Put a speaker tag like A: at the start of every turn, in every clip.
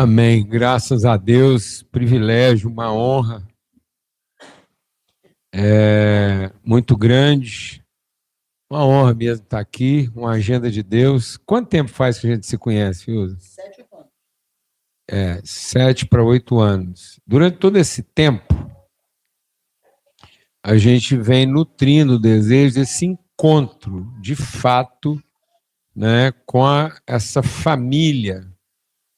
A: Amém. Graças a Deus, privilégio, uma honra muito grande, uma honra mesmo estar aqui, uma agenda de Deus. Quanto tempo faz que a gente se conhece, Fiuza?
B: 7 anos.
A: 7 para 8 anos. Durante todo esse tempo, a gente vem nutrindo o desejo desse encontro, de fato, né, com essa família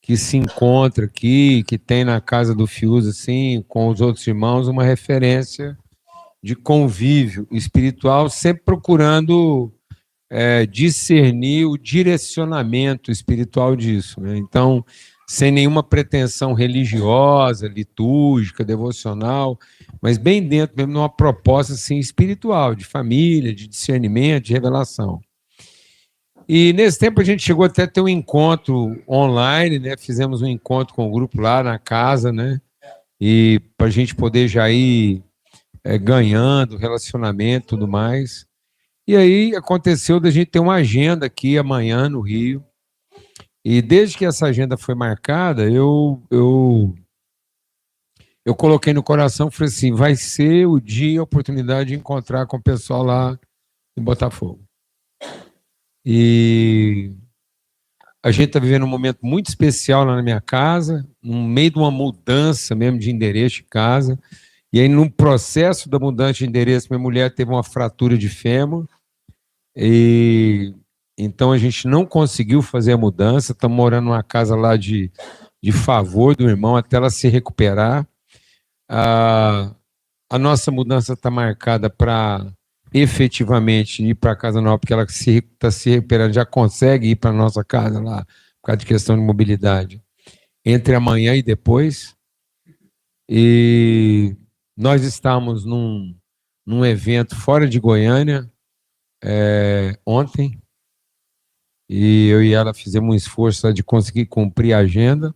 A: que se encontra aqui, que tem na casa do Fiuza, assim, com os outros irmãos, uma referência de convívio espiritual, sempre procurando discernir o direcionamento espiritual disso, né? Então, sem nenhuma pretensão religiosa, litúrgica, devocional, mas bem dentro mesmo de uma proposta assim, espiritual, de família, de discernimento, de revelação. E nesse tempo a gente chegou até a ter um encontro online, né? Fizemos um encontro com o grupo lá na casa, né? E para a gente poder já ir ganhando relacionamento e tudo mais. E aí aconteceu da gente ter uma agenda aqui amanhã no Rio. E desde que essa agenda foi marcada, eu coloquei no coração, falei assim, vai ser o dia, a oportunidade de encontrar com o pessoal lá em Botafogo. E a gente está vivendo um momento muito especial lá na minha casa, no meio de uma mudança mesmo de endereço de casa. E aí, no processo da mudança de endereço, minha mulher teve uma fratura de fêmur. E então a gente não conseguiu fazer a mudança. Estamos morando numa casa lá de favor do irmão até ela se recuperar. A nossa mudança está marcada para efetivamente ir para a casa nova, porque ela está se recuperando, já consegue ir para a nossa casa lá, por causa de questão de mobilidade, entre amanhã e depois. E nós estamos num evento fora de Goiânia ontem, e eu e ela fizemos um esforço de conseguir cumprir a agenda.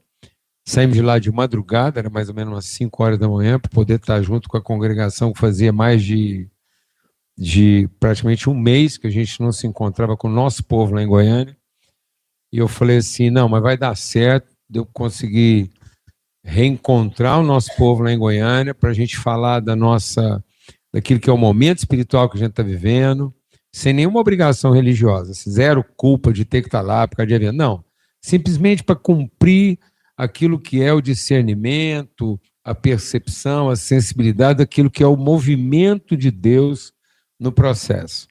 A: Saímos de lá de madrugada, era mais ou menos umas 5 horas da manhã, para poder estar junto com a congregação, que fazia mais de praticamente um mês que a gente não se encontrava com o nosso povo lá em Goiânia. E eu falei assim, não, mas vai dar certo de eu conseguir reencontrar o nosso povo lá em Goiânia, para a gente falar daquilo que é o momento espiritual que a gente está vivendo, sem nenhuma obrigação religiosa, zero culpa de ter que estar lá por causa de evento, não. Simplesmente para cumprir aquilo que é o discernimento, a percepção, a sensibilidade daquilo que é o movimento de Deus no processo.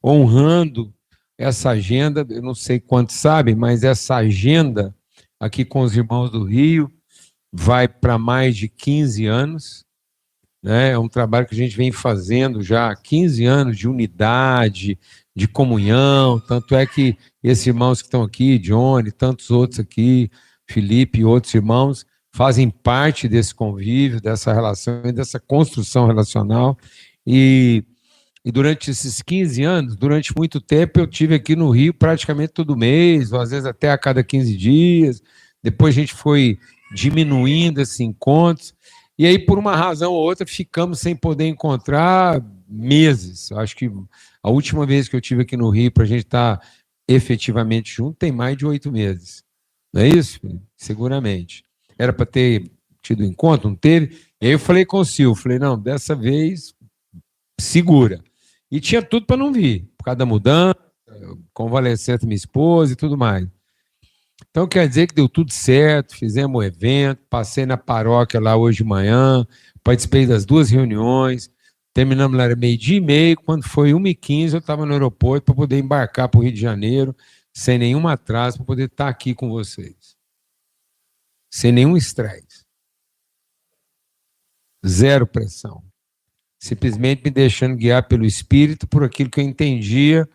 A: Honrando essa agenda, eu não sei quantos sabem, mas essa agenda aqui com os irmãos do Rio vai para mais de 15 anos, né? É um trabalho que a gente vem fazendo já há 15 anos de unidade, de comunhão, tanto é que esses irmãos que estão aqui, Johnny, tantos outros aqui, Felipe e outros irmãos, fazem parte desse convívio, dessa relação, dessa construção relacional. E durante esses 15 anos, durante muito tempo, eu tive aqui no Rio praticamente todo mês, ou às vezes até a cada 15 dias. Depois a gente foi diminuindo esses encontros. E aí, por uma razão ou outra, ficamos sem poder encontrar meses. Acho que a última vez que eu tive aqui no Rio para a gente estar efetivamente junto tem mais de 8 meses. Não é isso? Seguramente. Era para ter tido encontro, não teve. E aí eu falei com o Silvio, falei, não, dessa vez segura. E tinha tudo para não vir, por causa da mudança, convalescente da minha esposa e tudo mais. Então quer dizer que deu tudo certo, fizemos o evento, passei na paróquia lá hoje de manhã, participei das 2 reuniões, terminamos lá meio-dia e meio, quando foi 1h15 eu estava no aeroporto para poder embarcar para o Rio de Janeiro, sem nenhum atraso, para poder estar aqui com vocês. Sem nenhum estresse. Zero pressão. Simplesmente me deixando guiar pelo Espírito, por aquilo que eu entendia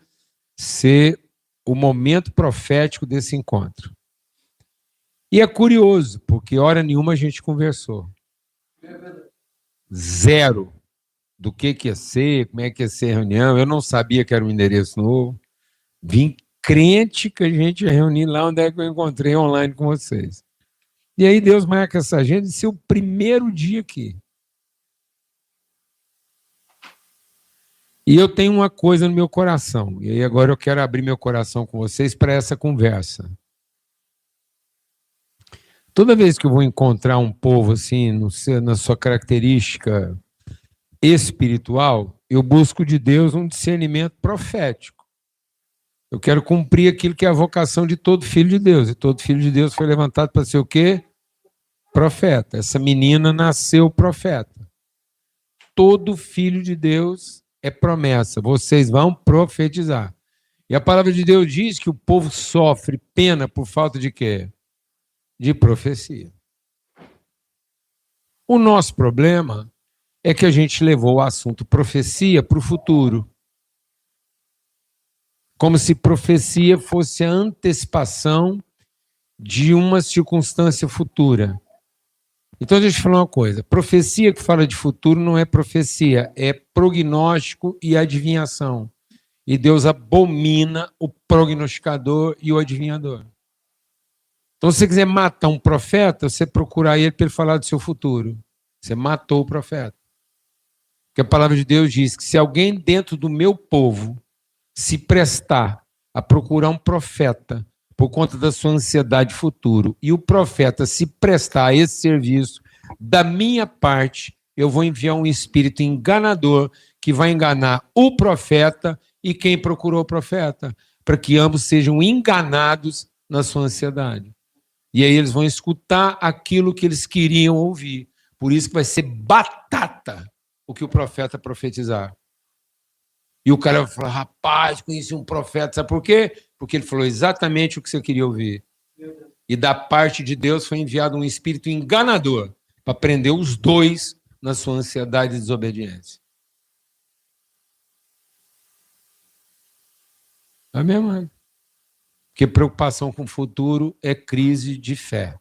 A: ser o momento profético desse encontro. E é curioso, porque hora nenhuma a gente conversou. Zero do que ia ser, como é que ia ser a reunião. Eu não sabia que era um endereço novo. Vim crente que a gente ia reunir lá onde é que eu encontrei online com vocês. E aí Deus marca essa agenda de ser o primeiro dia aqui. E eu tenho uma coisa no meu coração, e aí agora eu quero abrir meu coração com vocês para essa conversa. Toda vez que eu vou encontrar um povo assim, na sua característica espiritual, eu busco de Deus um discernimento profético. Eu quero cumprir aquilo que é a vocação de todo filho de Deus. E todo filho de Deus foi levantado para ser o quê? Profeta. Essa menina nasceu profeta. Todo filho de Deus é promessa. Vocês vão profetizar. E a palavra de Deus diz que o povo sofre pena por falta de quê? De profecia. O nosso problema é que a gente levou o assunto profecia para o futuro. Como se profecia fosse a antecipação de uma circunstância futura. Então, deixa eu falar uma coisa. Profecia que fala de futuro não é profecia, é prognóstico e adivinhação. E Deus abomina o prognosticador e o adivinhador. Então, se você quiser matar um profeta, você procurar ele para ele falar do seu futuro. Você matou o profeta. Porque a palavra de Deus diz que se alguém dentro do meu povo se prestar a procurar um profeta por conta da sua ansiedade futuro, e o profeta se prestar a esse serviço, da minha parte, eu vou enviar um espírito enganador que vai enganar o profeta e quem procurou o profeta, para que ambos sejam enganados na sua ansiedade. E aí eles vão escutar aquilo que eles queriam ouvir. Por isso que vai ser batata o que o profeta profetizar. E o cara vai falar, rapaz, conheci um profeta, sabe por quê? Porque ele falou exatamente o que você queria ouvir. E da parte de Deus foi enviado um espírito enganador para prender os dois na sua ansiedade e desobediência. Amém, mano? Porque preocupação com o futuro é crise de fé.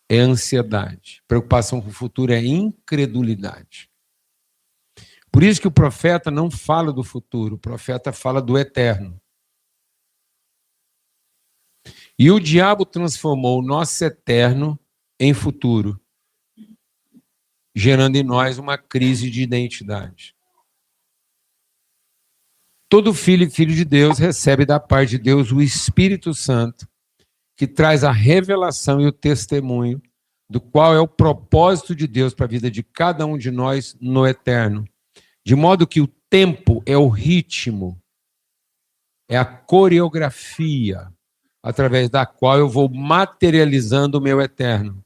A: É ansiedade. Preocupação com o futuro é incredulidade. Por isso que o profeta não fala do futuro, o profeta fala do eterno. E o diabo transformou o nosso eterno em futuro, gerando em nós uma crise de identidade. Todo filho e filho de Deus recebe da parte de Deus o Espírito Santo, que traz a revelação e o testemunho do qual é o propósito de Deus para a vida de cada um de nós no eterno. De modo que o tempo é o ritmo, é a coreografia através da qual eu vou materializando o meu eterno.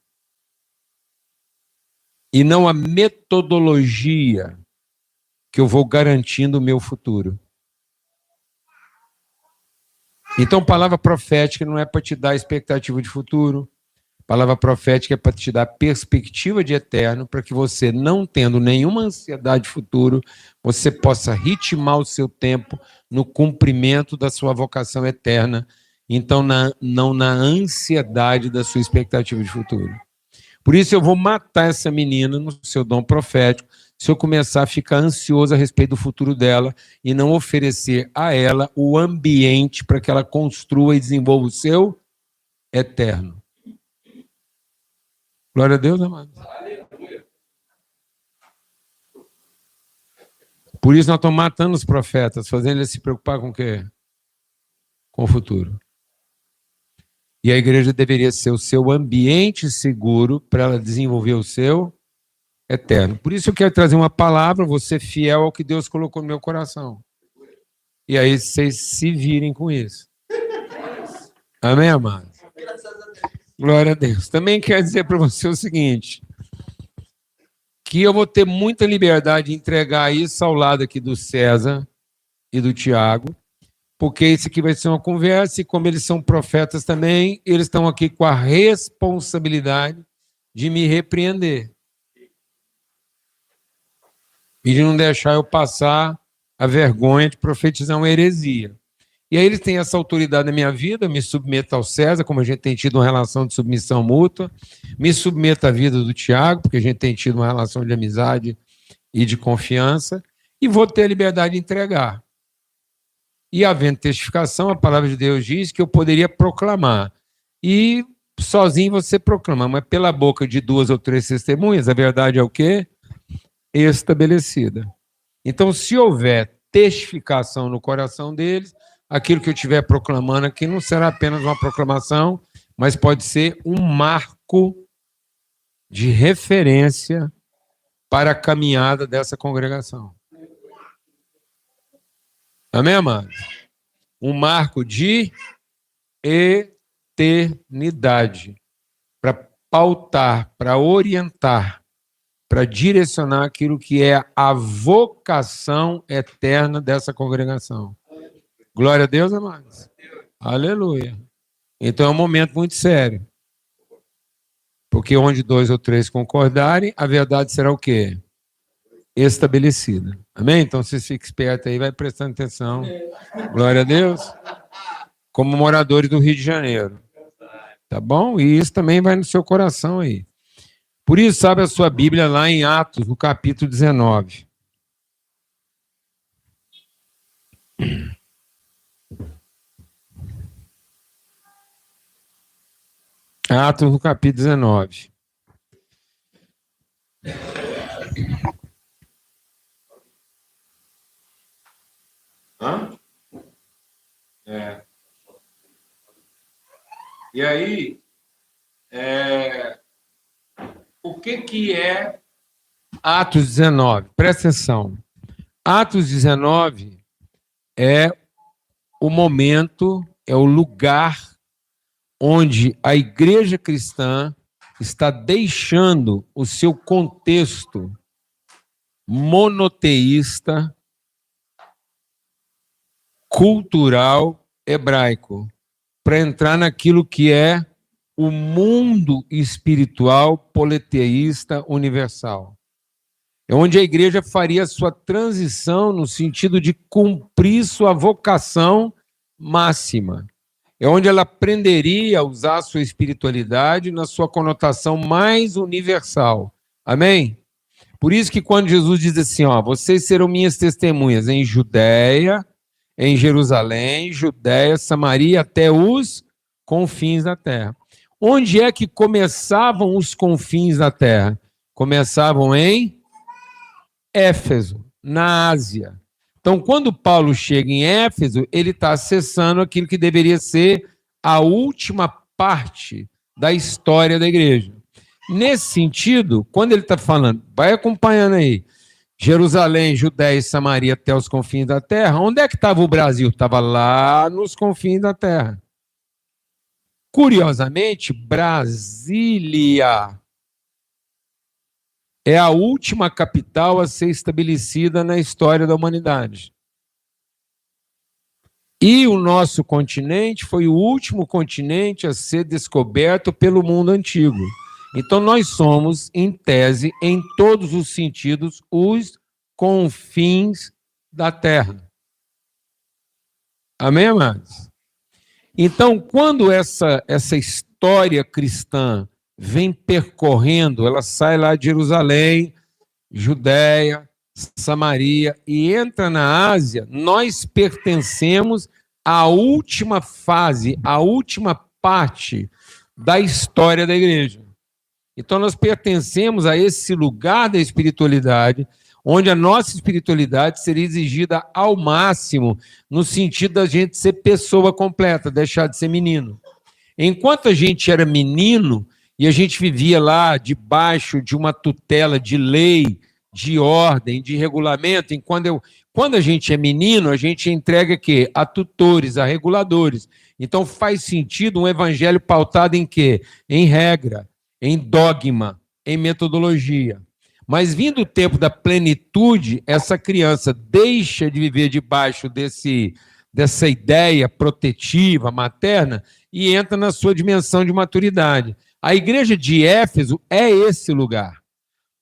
A: E não a metodologia que eu vou garantindo o meu futuro. Então, palavra profética não é para te dar expectativa de futuro. Palavra profética é para te dar perspectiva de eterno, para que você, não tendo nenhuma ansiedade de futuro, você possa ritmar o seu tempo no cumprimento da sua vocação eterna, então não na ansiedade da sua expectativa de futuro. Por isso eu vou matar essa menina no seu dom profético, se eu começar a ficar ansioso a respeito do futuro dela e não oferecer a ela o ambiente para que ela construa e desenvolva o seu eterno. Glória a Deus, amado. Por isso nós estamos matando os profetas, fazendo eles se preocupar com o quê? Com o futuro. E a igreja deveria ser o seu ambiente seguro para ela desenvolver o seu eterno. Por isso eu quero trazer uma palavra, vou ser fiel ao que Deus colocou no meu coração. E aí vocês se virem com isso. Amém, amados? Glória a Deus. Também quero dizer para você o seguinte, que eu vou ter muita liberdade de entregar isso ao lado aqui do César e do Tiago, porque isso aqui vai ser uma conversa e como eles são profetas também, eles estão aqui com a responsabilidade de me repreender. E de não deixar eu passar a vergonha de profetizar uma heresia. E aí eles têm essa autoridade na minha vida, me submeto ao César, como a gente tem tido uma relação de submissão mútua, me submeto à vida do Tiago, porque a gente tem tido uma relação de amizade e de confiança, e vou ter a liberdade de entregar. E havendo testificação, a palavra de Deus diz que eu poderia proclamar. E sozinho você proclama, mas pela boca de 2 ou 3 testemunhas, a verdade é o quê? Estabelecida. Então, se houver testificação no coração deles, aquilo que eu estiver proclamando aqui não será apenas uma proclamação, mas pode ser um marco de referência para a caminhada dessa congregação. Amém, amados? Um marco de eternidade, para pautar, para orientar, para direcionar aquilo que é a vocação eterna dessa congregação. Glória a Deus, amados. Aleluia. Então é um momento muito sério. Porque onde 2 ou 3 concordarem, a verdade será o quê? Estabelecida. Amém? Então você fica esperto aí, vai prestando atenção. Glória a Deus. Como moradores do Rio de Janeiro. Tá bom? E isso também vai no seu coração aí. Por isso, sabe a sua Bíblia lá em Atos, no capítulo 19. Atos, no capítulo 19. Hã? É. E aí, o que é Atos 19? Presta atenção. Atos 19 é o momento, é o lugar onde a igreja cristã está deixando o seu contexto monoteísta, cultural, hebraico, para entrar naquilo que é o mundo espiritual politeísta universal. É onde a igreja faria sua transição no sentido de cumprir sua vocação máxima. É onde ela aprenderia a usar a sua espiritualidade na sua conotação mais universal. Amém? Por isso que quando Jesus diz assim, ó, vocês serão minhas testemunhas em Judéia, em Jerusalém, Judéia, Samaria, até os confins da terra. Onde é que começavam os confins da terra? Começavam em Éfeso, na Ásia. Então, quando Paulo chega em Éfeso, ele está acessando aquilo que deveria ser a última parte da história da igreja. Nesse sentido, quando ele está falando, vai acompanhando aí, Jerusalém, Judéia e Samaria até os confins da terra, onde é que estava o Brasil? Estava lá nos confins da terra. Curiosamente, Brasília é a última capital a ser estabelecida na história da humanidade. E o nosso continente foi o último continente a ser descoberto pelo mundo antigo. Então, nós somos, em tese, em todos os sentidos, os confins da Terra. Amém, amados? Então, quando essa história cristã vem percorrendo, ela sai lá de Jerusalém, Judéia, Samaria e entra na Ásia, nós pertencemos à última fase, à última parte da história da igreja. Então, nós pertencemos a esse lugar da espiritualidade, onde a nossa espiritualidade seria exigida ao máximo, no sentido da gente ser pessoa completa, deixar de ser menino. Enquanto a gente era menino, e a gente vivia lá debaixo de uma tutela de lei, de ordem, de regulamento, e quando a gente é menino, a gente entrega quê? A tutores, a reguladores. Então, faz sentido um evangelho pautado em quê? Em regra, em dogma, em metodologia. Mas vindo o tempo da plenitude, essa criança deixa de viver debaixo dessa ideia protetiva, materna, e entra na sua dimensão de maturidade. A igreja de Éfeso é esse lugar.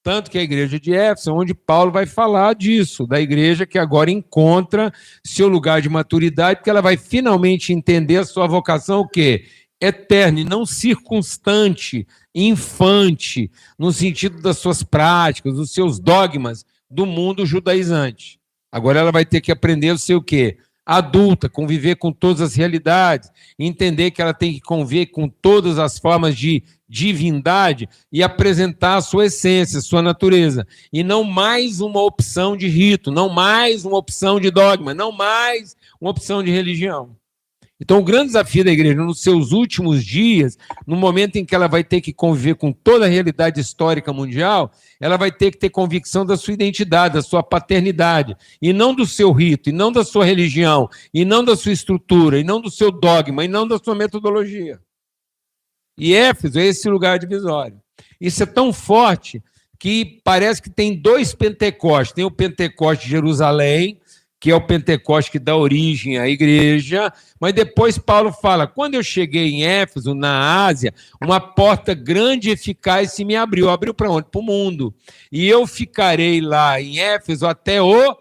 A: Tanto que a igreja de Éfeso, onde Paulo vai falar disso, da igreja que agora encontra seu lugar de maturidade, porque ela vai finalmente entender a sua vocação, o quê? Eterna e não circunstante, infante, no sentido das suas práticas, dos seus dogmas do mundo judaizante. Agora ela vai ter que aprender o seu quê? Adulta, conviver com todas as realidades, entender que ela tem que conviver com todas as formas de divindade e apresentar a sua essência, a sua natureza. E não mais uma opção de rito, não mais uma opção de dogma, não mais uma opção de religião. Então, o grande desafio da igreja, nos seus últimos dias, no momento em que ela vai ter que conviver com toda a realidade histórica mundial, ela vai ter que ter convicção da sua identidade, da sua paternidade, e não do seu rito, e não da sua religião, e não da sua estrutura, e não do seu dogma, e não da sua metodologia. E Éfeso é esse lugar divisório. Isso é tão forte que parece que tem dois Pentecostes. Tem o Pentecoste de Jerusalém, que é o Pentecoste que dá origem à igreja, mas depois Paulo fala, quando eu cheguei em Éfeso, na Ásia, uma porta grande e eficaz se me abriu. Abriu para onde? Para o mundo. E eu ficarei lá em Éfeso até o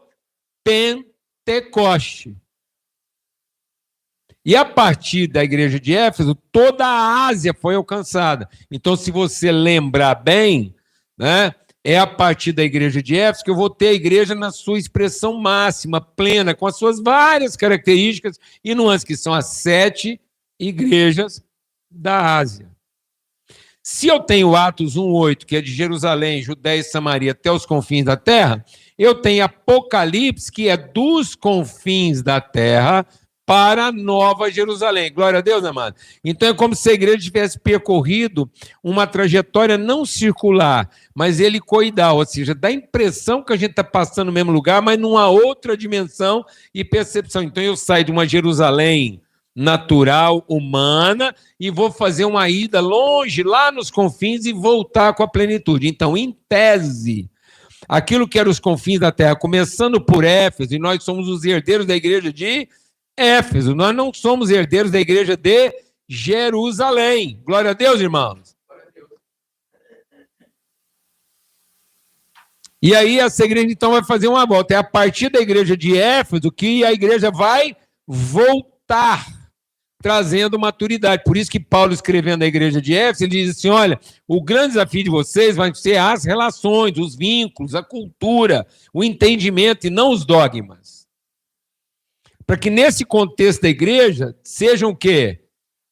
A: Pentecoste. E a partir da igreja de Éfeso, toda a Ásia foi alcançada. Então, se você lembrar bem, né, é a partir da igreja de Éfeso que eu vou ter a igreja na sua expressão máxima, plena, com as suas várias características e nuances, que são as 7 igrejas da Ásia. Se eu tenho Atos 1:8, que é de Jerusalém, Judéia e Samaria até os confins da terra, eu tenho Apocalipse, que é dos confins da terra para a Nova Jerusalém. Glória a Deus, amado. Então é como se a igreja tivesse percorrido uma trajetória não circular, mas helicoidal, ou seja, dá a impressão que a gente está passando no mesmo lugar, mas numa outra dimensão e percepção. Então eu saio de uma Jerusalém natural, humana, e vou fazer uma ida longe, lá nos confins, e voltar com a plenitude. Então, em tese, aquilo que era os confins da terra, começando por Éfeso, e nós somos os herdeiros da igreja de Éfeso, nós não somos herdeiros da igreja de Jerusalém. Glória a Deus, irmãos. E aí essa igreja então vai fazer uma volta. É a partir da igreja de Éfeso que a igreja vai voltar, trazendo maturidade. Por isso que Paulo, escrevendo à igreja de Éfeso, ele diz assim, olha, o grande desafio de vocês vai ser as relações, os vínculos, a cultura, o entendimento e não os dogmas. Para que nesse contexto da igreja sejam o quê?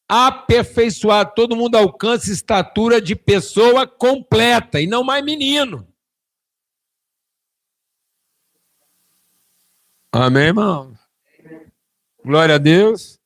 A: Aperfeiçoado, todo mundo alcance estatura de pessoa completa e não mais menino. Amém, irmão? Glória a Deus.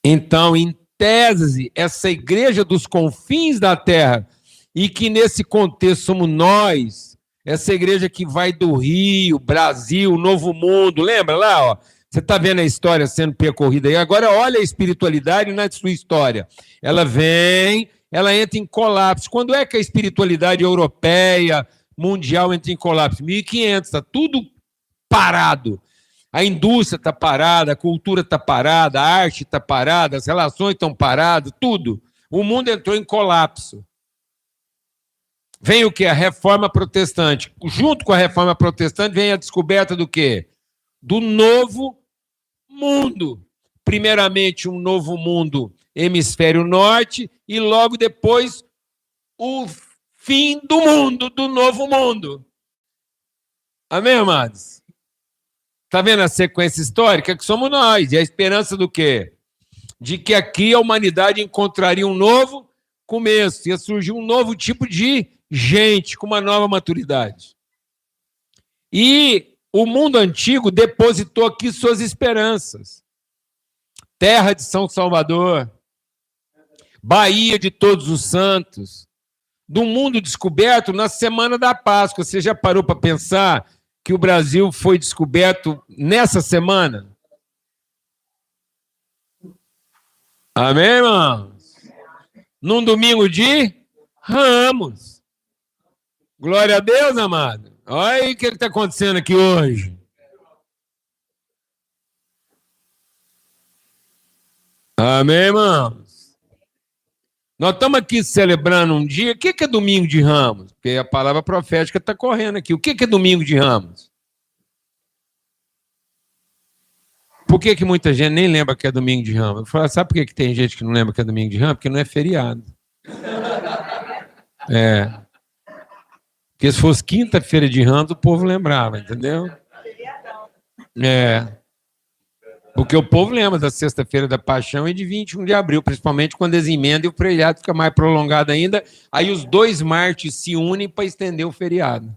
A: Então, em tese, essa igreja dos confins da terra, e que nesse contexto somos nós, essa igreja que vai do Rio, Brasil, Novo Mundo, lembra lá, ó? Você está vendo a história sendo percorrida aí. Agora olha a espiritualidade na sua história. Ela vem, ela entra em colapso. Quando é que a espiritualidade europeia, mundial, entra em colapso? 1500, está tudo parado. A indústria está parada, a cultura está parada, a arte está parada, as relações estão paradas, tudo. O mundo entrou em colapso. Vem o quê? A reforma protestante. Junto com a reforma protestante vem a descoberta do quê? Do novo mundo. Primeiramente, um novo mundo hemisfério norte e logo depois o fim do mundo, do novo mundo. Amém, amados? Está vendo a sequência histórica? Que somos nós. E a esperança do quê? De que aqui a humanidade encontraria um novo começo. Ia surgir um novo tipo de gente com uma nova maturidade. E o mundo antigo depositou aqui suas esperanças. Terra de São Salvador, Bahia de Todos os Santos, do mundo descoberto na Semana da Páscoa. Você já parou para pensar que o Brasil foi descoberto nessa semana? Amém, irmãos? Num domingo de Ramos. Glória a Deus, amado. Olha aí o que está acontecendo aqui hoje. Amém, irmãos? Nós estamos aqui celebrando um dia. O que é domingo de Ramos? Porque a palavra profética está correndo aqui. O que é domingo de Ramos? Por que muita gente nem lembra que é domingo de Ramos? Eu falo, sabe por que tem gente que não lembra que é domingo de Ramos? Porque não é feriado. É. Porque se fosse quinta-feira de Ramos, o povo lembrava, entendeu? É. Porque o povo lembra da sexta-feira da Paixão e de 21 de abril, principalmente quando eles emendam e o feriado fica mais prolongado ainda. Aí os dois mártires se unem para estender o feriado.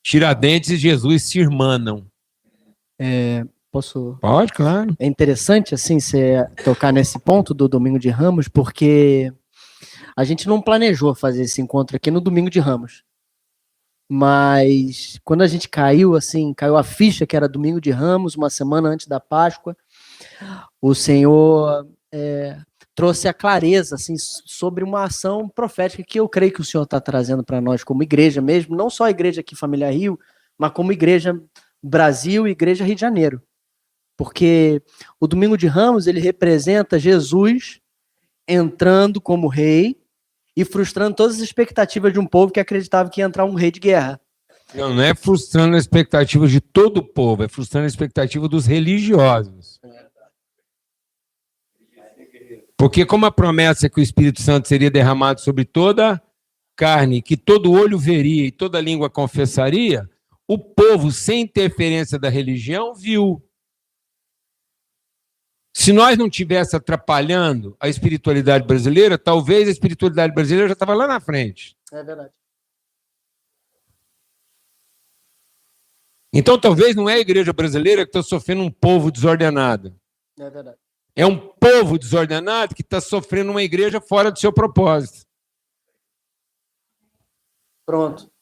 A: Tiradentes e Jesus se irmanam.
B: Posso?
A: Pode, claro.
B: É interessante, assim, você tocar nesse ponto do Domingo de Ramos, porque a gente não planejou fazer esse encontro aqui no Domingo de Ramos. Mas quando a gente caiu a ficha que era Domingo de Ramos, uma semana antes da Páscoa, o Senhor trouxe a clareza assim, sobre uma ação profética que eu creio que o Senhor está trazendo para nós como igreja mesmo, não só a igreja aqui Família Rio, mas como igreja Brasil e igreja Rio de Janeiro. Porque o Domingo de Ramos, ele representa Jesus entrando como rei e frustrando todas as expectativas de um povo que acreditava que ia entrar um rei de guerra.
A: Não é frustrando a expectativa de todo o povo, é frustrando a expectativa dos religiosos. Porque como a promessa é que o Espírito Santo seria derramado sobre toda carne, que todo olho veria e toda língua confessaria, o povo, sem interferência da religião, viu. Se nós não estivéssemos atrapalhando a espiritualidade brasileira, talvez a espiritualidade brasileira já estava lá na frente.
B: É verdade.
A: Então, talvez não é a igreja brasileira que está sofrendo um povo desordenado.
B: É verdade.
A: É um povo desordenado que está sofrendo uma igreja fora do seu propósito.
B: Pronto.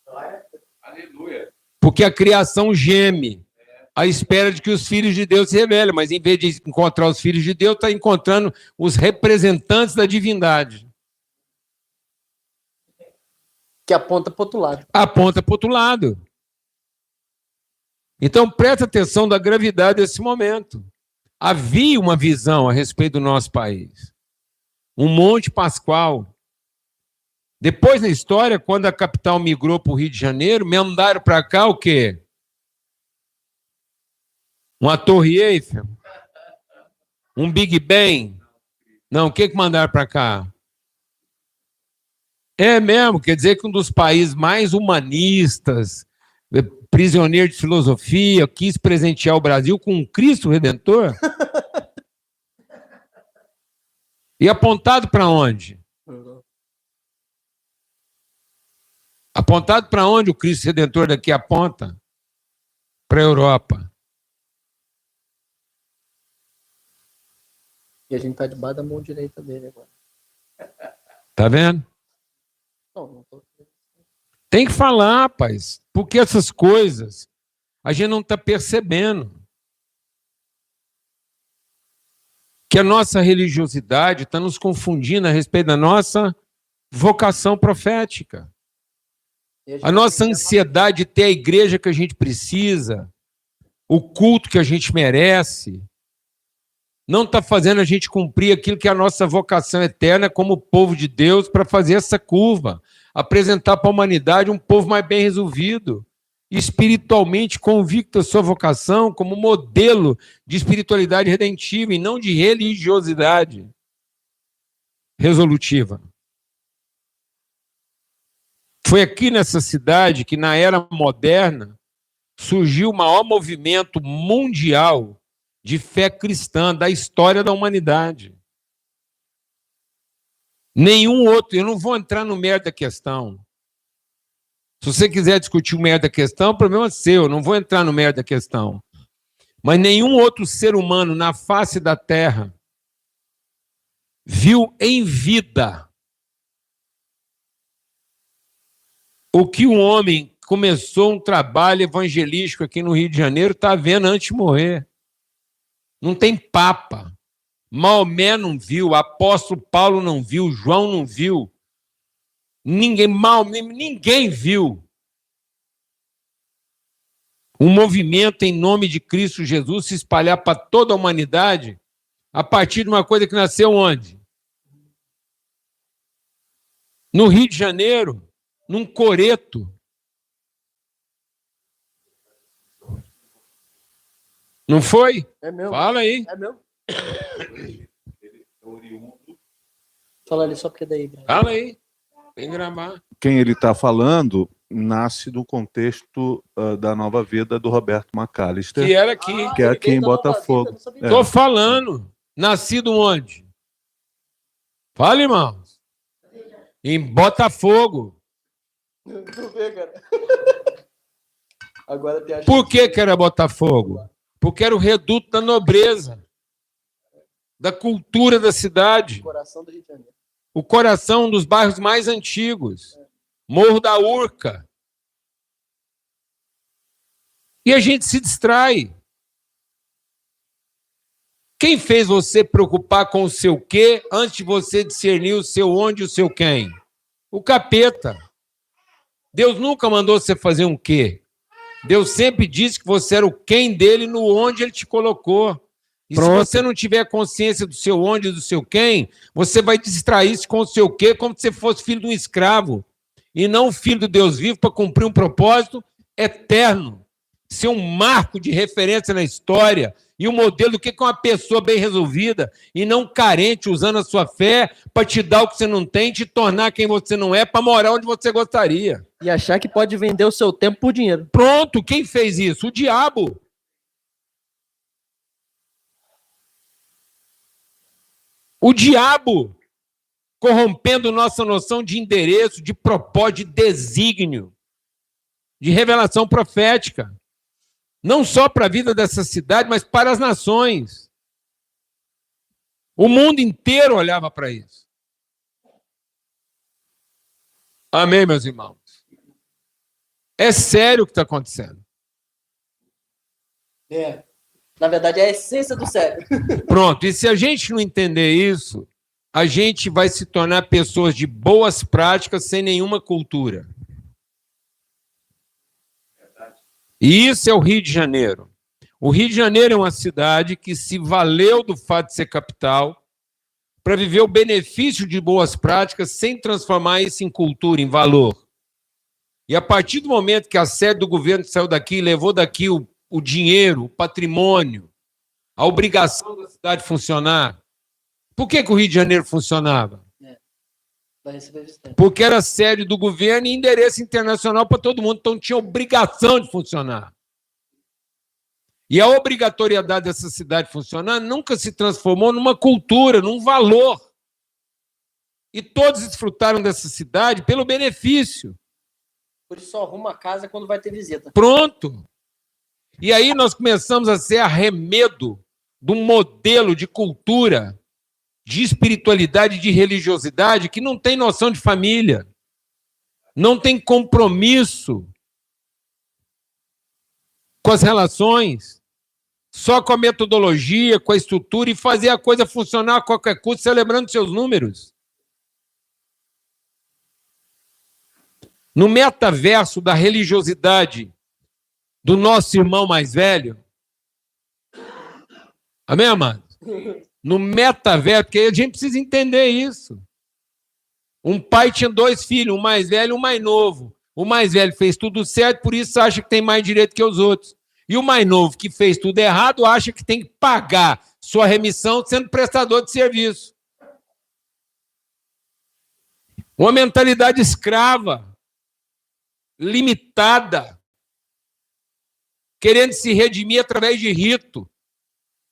A: Aleluia. Porque a criação geme à espera de que os filhos de Deus se revelem, mas em vez de encontrar os filhos de Deus, está encontrando os representantes da divindade.
B: Que aponta para o outro lado.
A: Aponta para o outro lado. Então, presta atenção da gravidade desse momento. Havia uma visão a respeito do nosso país. Um Monte Pascoal. Depois, na história, quando a capital migrou para o Rio de Janeiro, mandaram para cá o quê? Uma Torre Eiffel? Um Big Ben? Não, o que mandaram para cá? É mesmo, quer dizer que um dos países mais humanistas, prisioneiro de filosofia, quis presentear o Brasil com um Cristo Redentor? E apontado para onde? Apontado para onde o Cristo Redentor daqui aponta? Para a Europa.
B: E a gente está debaixo da mão direita dele agora.
A: Tá vendo?
B: Não tô...
A: Tem que falar, rapaz, porque essas coisas a gente não está percebendo. Que a nossa religiosidade está nos confundindo a respeito da nossa vocação profética. A nossa ansiedade de ter a igreja que a gente precisa, o culto que a gente merece, não está fazendo a gente cumprir aquilo que é a nossa vocação eterna como povo de Deus para fazer essa curva, apresentar para a humanidade um povo mais bem resolvido, espiritualmente convicto da sua vocação como modelo de espiritualidade redentiva e não de religiosidade resolutiva. Foi aqui nessa cidade que, na era moderna, surgiu o maior movimento mundial de fé cristã da história da humanidade. Nenhum outro, eu não vou entrar no mérito da questão. Se você quiser discutir o mérito da questão, o problema é seu, eu não vou entrar no mérito da questão. Mas nenhum outro ser humano na face da Terra viu em vida o que um homem começou um trabalho evangelístico aqui no Rio de Janeiro está vendo antes de morrer. Não tem papa. Maomé não viu, apóstolo Paulo não viu, João não viu. Ninguém viu. Um movimento em nome de Cristo Jesus se espalhar para toda a humanidade a partir de uma coisa que nasceu onde? No Rio de Janeiro, num coreto. Não foi?
B: É meu.
A: Fala aí.
B: É meu. Fala ali só porque daí.
A: Fala aí. Vem gravar.
C: Quem ele está falando nasce do contexto da Nova Vida do Roberto McAllister,
A: Que era aqui.
C: que é aqui em Botafogo.
A: Estou falando. Nascido onde? Fala, irmãos. Em Botafogo.
B: Tu vê, cara. Agora tem a
A: Por que era Botafogo? porque era o reduto da nobreza, da cultura da cidade.
B: Coração do Rio de Janeiro.
A: O coração dos bairros mais antigos. Morro da Urca. E a gente se distrai. Quem fez você preocupar com o seu quê antes de você discernir o seu onde e o seu quem? O capeta. Deus nunca mandou você fazer um quê. Deus sempre disse que você era o quem dele no onde ele te colocou. E
B: Pronto.
A: se você não tiver consciência do seu onde e do seu quem, você vai distrair-se com o seu quê como se você fosse filho de um escravo. E não filho do Deus vivo para cumprir um propósito eterno. Ser um marco de referência na história e um modelo do que é uma pessoa bem resolvida e não carente, usando a sua fé para te dar o que você não tem, te tornar quem você não é, para morar onde você gostaria.
B: E achar que pode vender o seu tempo por dinheiro.
A: Pronto, quem fez isso? O diabo. O diabo corrompendo nossa noção de endereço, de propósito, de desígnio, de revelação profética. Não só para a vida dessa cidade, mas para as nações. O mundo inteiro olhava para isso. Amém, meus irmãos? É sério o que está acontecendo.
B: Na verdade, é a essência do sério.
A: Pronto, e se a gente não entender isso, a gente vai se tornar pessoas de boas práticas sem nenhuma cultura. E isso é o Rio de Janeiro. O Rio de Janeiro é uma cidade que se valeu do fato de ser capital para viver o benefício de boas práticas sem transformar isso em cultura, em valor. E a partir do momento que a sede do governo saiu daqui, levou daqui o dinheiro, o patrimônio, a obrigação da cidade funcionar. Por que o Rio de Janeiro funcionava? Porque era sede do governo e endereço internacional para todo mundo, então tinha obrigação de funcionar. E a obrigatoriedade dessa cidade funcionar nunca se transformou numa cultura, num valor. E todos desfrutaram dessa cidade pelo benefício.
B: Por isso só arruma a casa quando vai ter visita.
A: Pronto. E aí nós começamos a ser arremedo de um modelo de cultura, de espiritualidade, de religiosidade, que não tem noção de família, não tem compromisso com as relações, só com a metodologia, com a estrutura e fazer a coisa funcionar a qualquer custo, celebrando seus números. No metaverso da religiosidade do nosso irmão mais velho, amém, amado? No metaverso, porque a gente precisa entender isso. Um pai tinha 2 filhos, um mais velho e um mais novo. O mais velho fez tudo certo, por isso acha que tem mais direito que os outros. E o mais novo, que fez tudo errado, acha que tem que pagar sua remissão sendo prestador de serviço. Uma mentalidade escrava, limitada, querendo se redimir através de rito,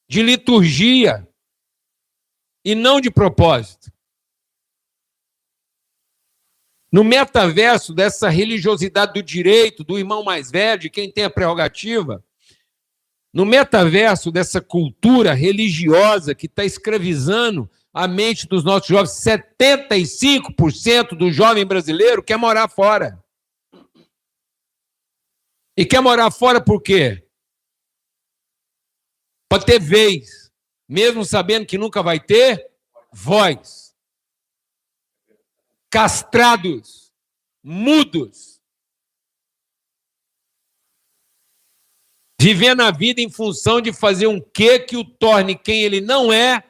A: de liturgia, e não de propósito. No metaverso dessa religiosidade do direito, do irmão mais velho, de quem tem a prerrogativa, no metaverso dessa cultura religiosa que está escravizando a mente dos nossos jovens, 75% do jovem brasileiro quer morar fora. E quer morar fora por quê? Para ter vez. Mesmo sabendo que nunca vai ter, voz. Castrados, mudos. Vivendo a vida em função de fazer um quê que o torne quem ele não é,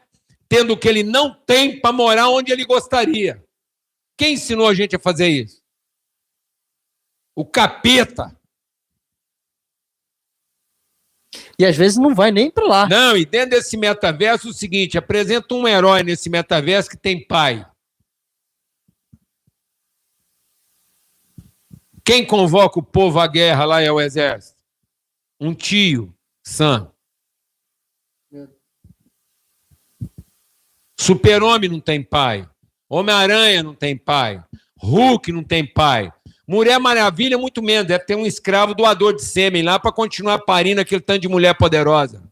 A: tendo o que ele não tem para morar onde ele gostaria. Quem ensinou a gente a fazer isso? O capeta.
B: E às vezes não vai nem para lá.
A: Não, e dentro desse metaverso, o seguinte, apresenta um herói nesse metaverso que tem pai. Quem convoca o povo à guerra lá é o exército. Um tio, Sam. Super-Homem não tem pai. Homem-Aranha não tem pai. Hulk não tem pai. Mulher Maravilha, muito menos. Deve ter um escravo doador de sêmen lá para continuar parindo aquele tanto de mulher poderosa.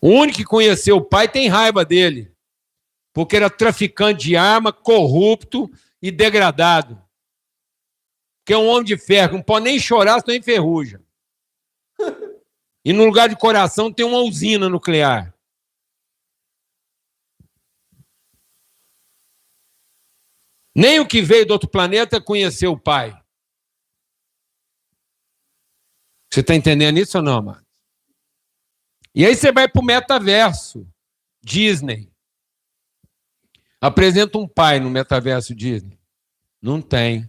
A: O único que conheceu o pai tem raiva dele, porque era traficante de arma, corrupto e degradado. Que é um homem de ferro, não pode nem chorar, senão enferruja. E no lugar de coração tem uma usina nuclear. Nem o que veio do outro planeta conheceu o pai. Você está entendendo isso ou não, mano? E aí você vai para o metaverso Disney. Apresenta um pai no metaverso Disney. Não tem.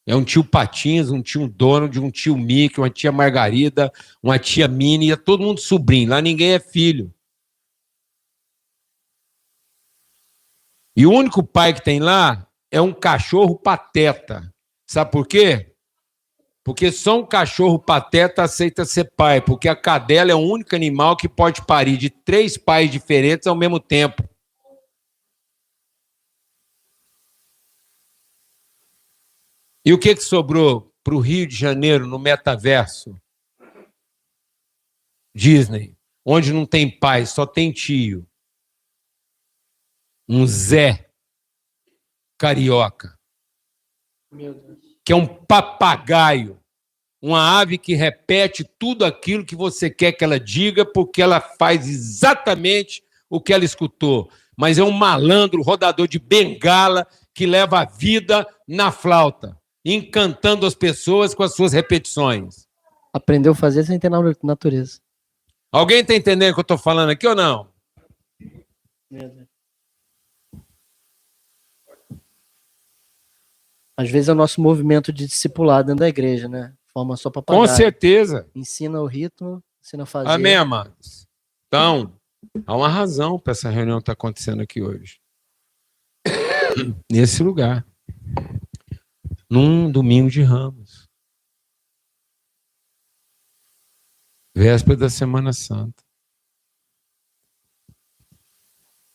A: É um tio Patinhas, um tio Donald, um tio Mickey, uma tia Margarida, uma tia Minnie, é todo mundo sobrinho. Lá ninguém é filho. E o único pai que tem lá é um cachorro pateta. Sabe por quê? Porque só um cachorro pateta aceita ser pai, porque a cadela é o único animal que pode parir de 3 pais diferentes ao mesmo tempo. E o que sobrou para o Rio de Janeiro no metaverso Disney, onde não tem pai, só tem tio? Um Zé carioca, que é um papagaio, uma ave que repete tudo aquilo que você quer que ela diga, porque ela faz exatamente o que ela escutou. Mas é um malandro, rodador de bengala, que leva a vida na flauta, encantando as pessoas com as suas repetições.
B: Aprendeu a fazer sem ter natureza.
A: Alguém está entendendo o que eu estou falando aqui ou não?
B: Às vezes é o nosso movimento de discipulado dentro da igreja, né? Forma só para pagar.
A: Com certeza.
B: Ensina o ritmo, ensina a fazer.
A: Amém, amados? Então, há uma razão para essa reunião estar acontecendo aqui hoje. Nesse lugar. Num domingo de Ramos. Véspera da Semana Santa.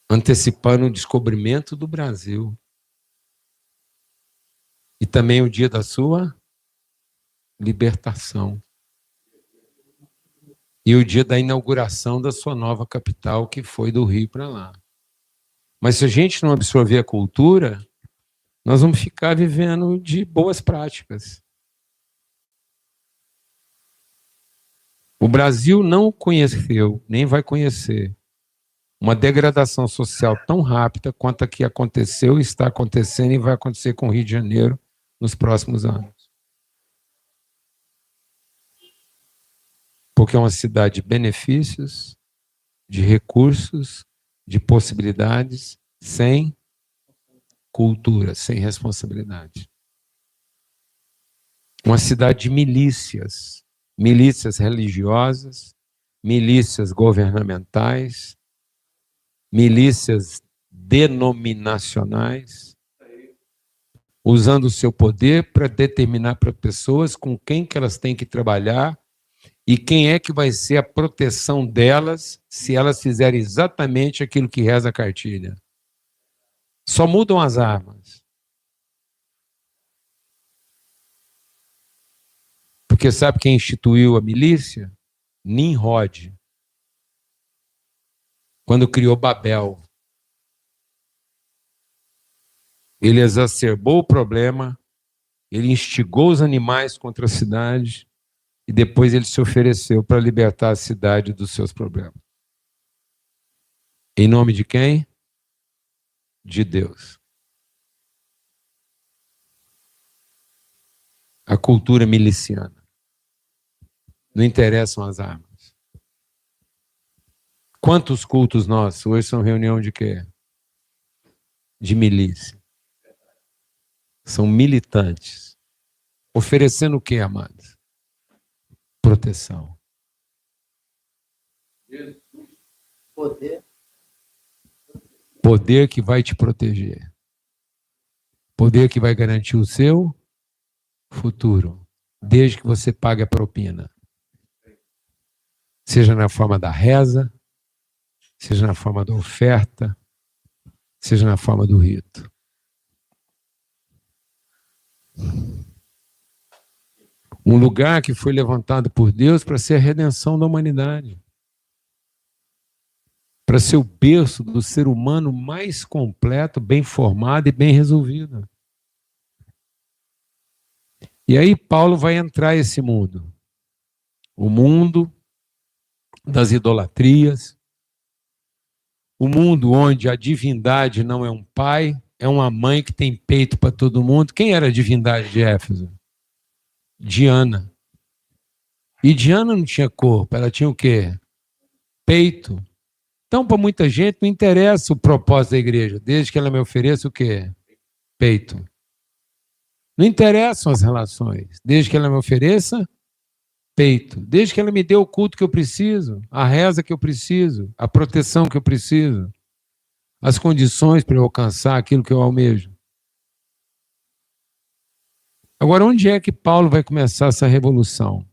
A: Antecipando o descobrimento do Brasil. E também o dia da sua libertação. E o dia da inauguração da sua nova capital, que foi do Rio para lá. Mas se a gente não absorver a cultura, nós vamos ficar vivendo de boas práticas. O Brasil não conheceu, nem vai conhecer, uma degradação social tão rápida quanto a que aconteceu, está acontecendo e vai acontecer com o Rio de Janeiro nos próximos anos. Porque é uma cidade de benefícios, de recursos, de possibilidades, sem cultura, sem responsabilidade. Uma cidade de milícias, milícias religiosas, milícias governamentais, milícias denominacionais, usando o seu poder para determinar para pessoas com quem que elas têm que trabalhar e quem é que vai ser a proteção delas se elas fizerem exatamente aquilo que reza a cartilha. Só mudam as armas. Porque sabe quem instituiu a milícia? Nimrod. Quando criou Babel. Ele exacerbou o problema, ele instigou os animais contra a cidade e depois ele se ofereceu para libertar a cidade dos seus problemas. Em nome de quem? De Deus. A cultura miliciana. Não interessam as armas. Quantos cultos nossos hoje são reunião de quê? De milícia. São militantes. Oferecendo o quê, amados? Proteção.
B: Poder.
A: Poder que vai te proteger. Poder que vai garantir o seu futuro. Desde que você pague a propina. Seja na forma da reza, seja na forma da oferta, seja na forma do rito. Um lugar que foi levantado por Deus para ser a redenção da humanidade. Para ser o berço do ser humano mais completo, bem formado e bem resolvido. E aí Paulo vai entrar nesse mundo. O mundo das idolatrias. O mundo onde a divindade não é um pai, é uma mãe que tem peito para todo mundo. Quem era a divindade de Éfeso? Diana. E Diana não tinha corpo, ela tinha o quê? Peito. Então, para muita gente, não interessa o propósito da igreja, desde que ela me ofereça o quê? Peito. Não interessam as relações, desde que ela me ofereça peito. Desde que ela me dê o culto que eu preciso, a reza que eu preciso, a proteção que eu preciso, as condições para eu alcançar aquilo que eu almejo. Agora, onde é que Paulo vai começar essa revolução?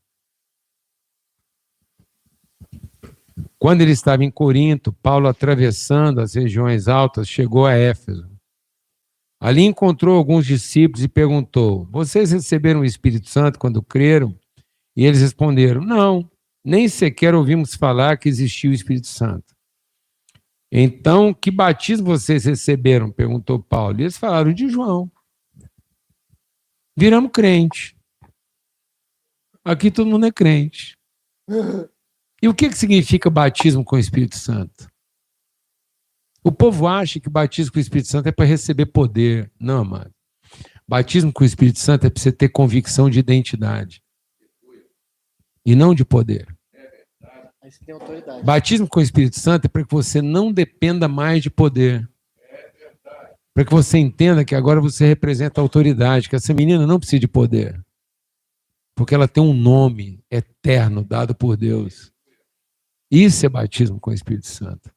A: Quando ele estava em Corinto, Paulo, atravessando as regiões altas, chegou a Éfeso. Ali encontrou alguns discípulos e perguntou: vocês receberam o Espírito Santo quando creram? E eles responderam: não, nem sequer ouvimos falar que existia o Espírito Santo. Então, que batismo vocês receberam? Perguntou Paulo. E eles falaram: de João. Viramos crente. Aqui todo mundo é crente. E o que significa batismo com o Espírito Santo? O povo acha que batismo com o Espírito Santo é para receber poder. Não, amado. Batismo com o Espírito Santo é para você ter convicção de identidade. E não de poder.
B: Aí você tem autoridade.
A: Batismo com o Espírito Santo é para que você não dependa mais de poder. Para que você entenda que agora você representa a autoridade, que essa menina não precisa de poder. Porque ela tem um nome eterno dado por Deus. Isso é batismo com o Espírito Santo.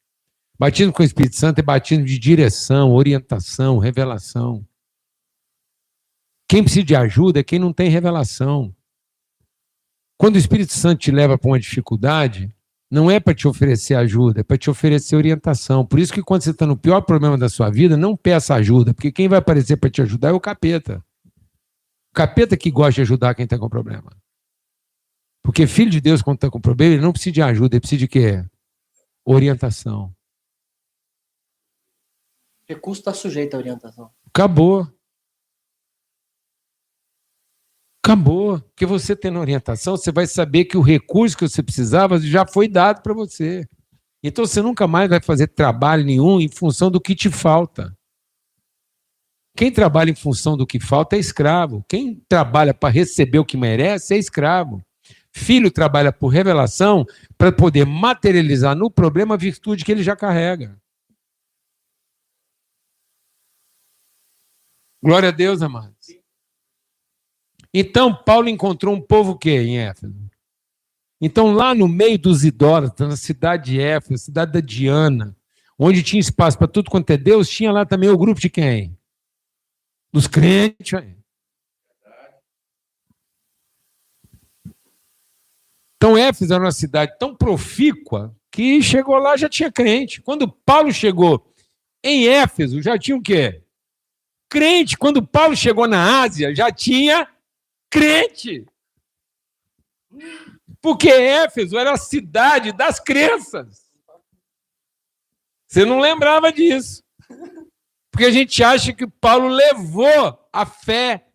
A: Batismo com o Espírito Santo é batismo de direção, orientação, revelação. Quem precisa de ajuda é quem não tem revelação. Quando o Espírito Santo te leva para uma dificuldade, não é para te oferecer ajuda, é para te oferecer orientação. Por isso que quando você está no pior problema da sua vida, não peça ajuda, porque quem vai aparecer para te ajudar é o capeta. O capeta que gosta de ajudar quem está com problema. Porque filho de Deus, quando está com problema, ele não precisa de ajuda, ele precisa de quê? Orientação.
B: O recurso está sujeito à orientação.
A: Acabou. Acabou. Porque você tendo orientação, você vai saber que o recurso que você precisava já foi dado para você. Então você nunca mais vai fazer trabalho nenhum em função do que te falta. Quem trabalha em função do que falta é escravo. Quem trabalha para receber o que merece é escravo. Filho trabalha por revelação para poder materializar no problema a virtude que ele já carrega. Glória a Deus, amados. Então, Paulo encontrou um povo o quê em Éfeso? Então, lá no meio dos idólatras, na cidade de Éfeso, cidade da Diana, onde tinha espaço para tudo quanto é Deus, tinha lá também o grupo de quem? Dos crentes. Então, Éfeso era uma cidade tão profícua que chegou lá já tinha crente. Quando Paulo chegou em Éfeso, já tinha o quê? Crente. Quando Paulo chegou na Ásia, já tinha crente. Porque Éfeso era a cidade das crenças. Você não lembrava disso. Porque a gente acha que Paulo levou a fé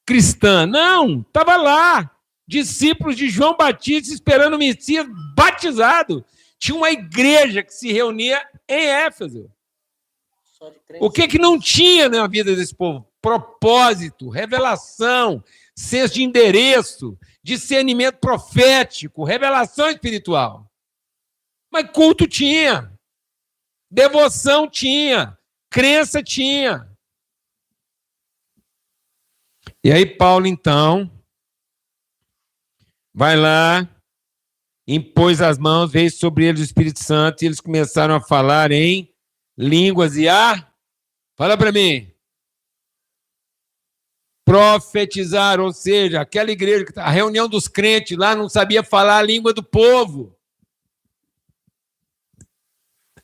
A: cristã. Não, estava lá. Discípulos de João Batista esperando o Messias batizado. Tinha uma igreja que se reunia em Éfeso. O que não tinha na vida desse povo? Propósito, revelação, senso de endereço, discernimento profético, revelação espiritual. Mas culto tinha, devoção tinha, crença tinha. E aí Paulo, então, vai lá, impôs as mãos, veio sobre eles o Espírito Santo, e eles começaram a falar em línguas e fala para mim, profetizar, ou seja, aquela igreja, a reunião dos crentes lá não sabia falar a língua do povo.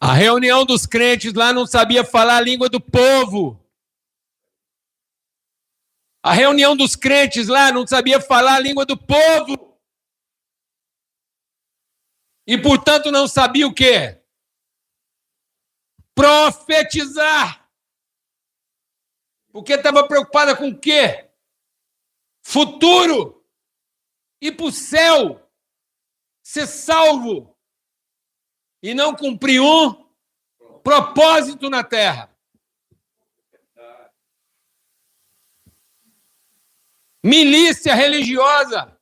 A: A reunião dos crentes lá não sabia falar a língua do povo. A reunião dos crentes lá não sabia falar a língua do povo. E, portanto, não sabia o quê? Profetizar. Porque estava preocupada com o quê? Futuro. Ir para o céu. Ser salvo. E não cumprir um propósito na terra. Milícia religiosa.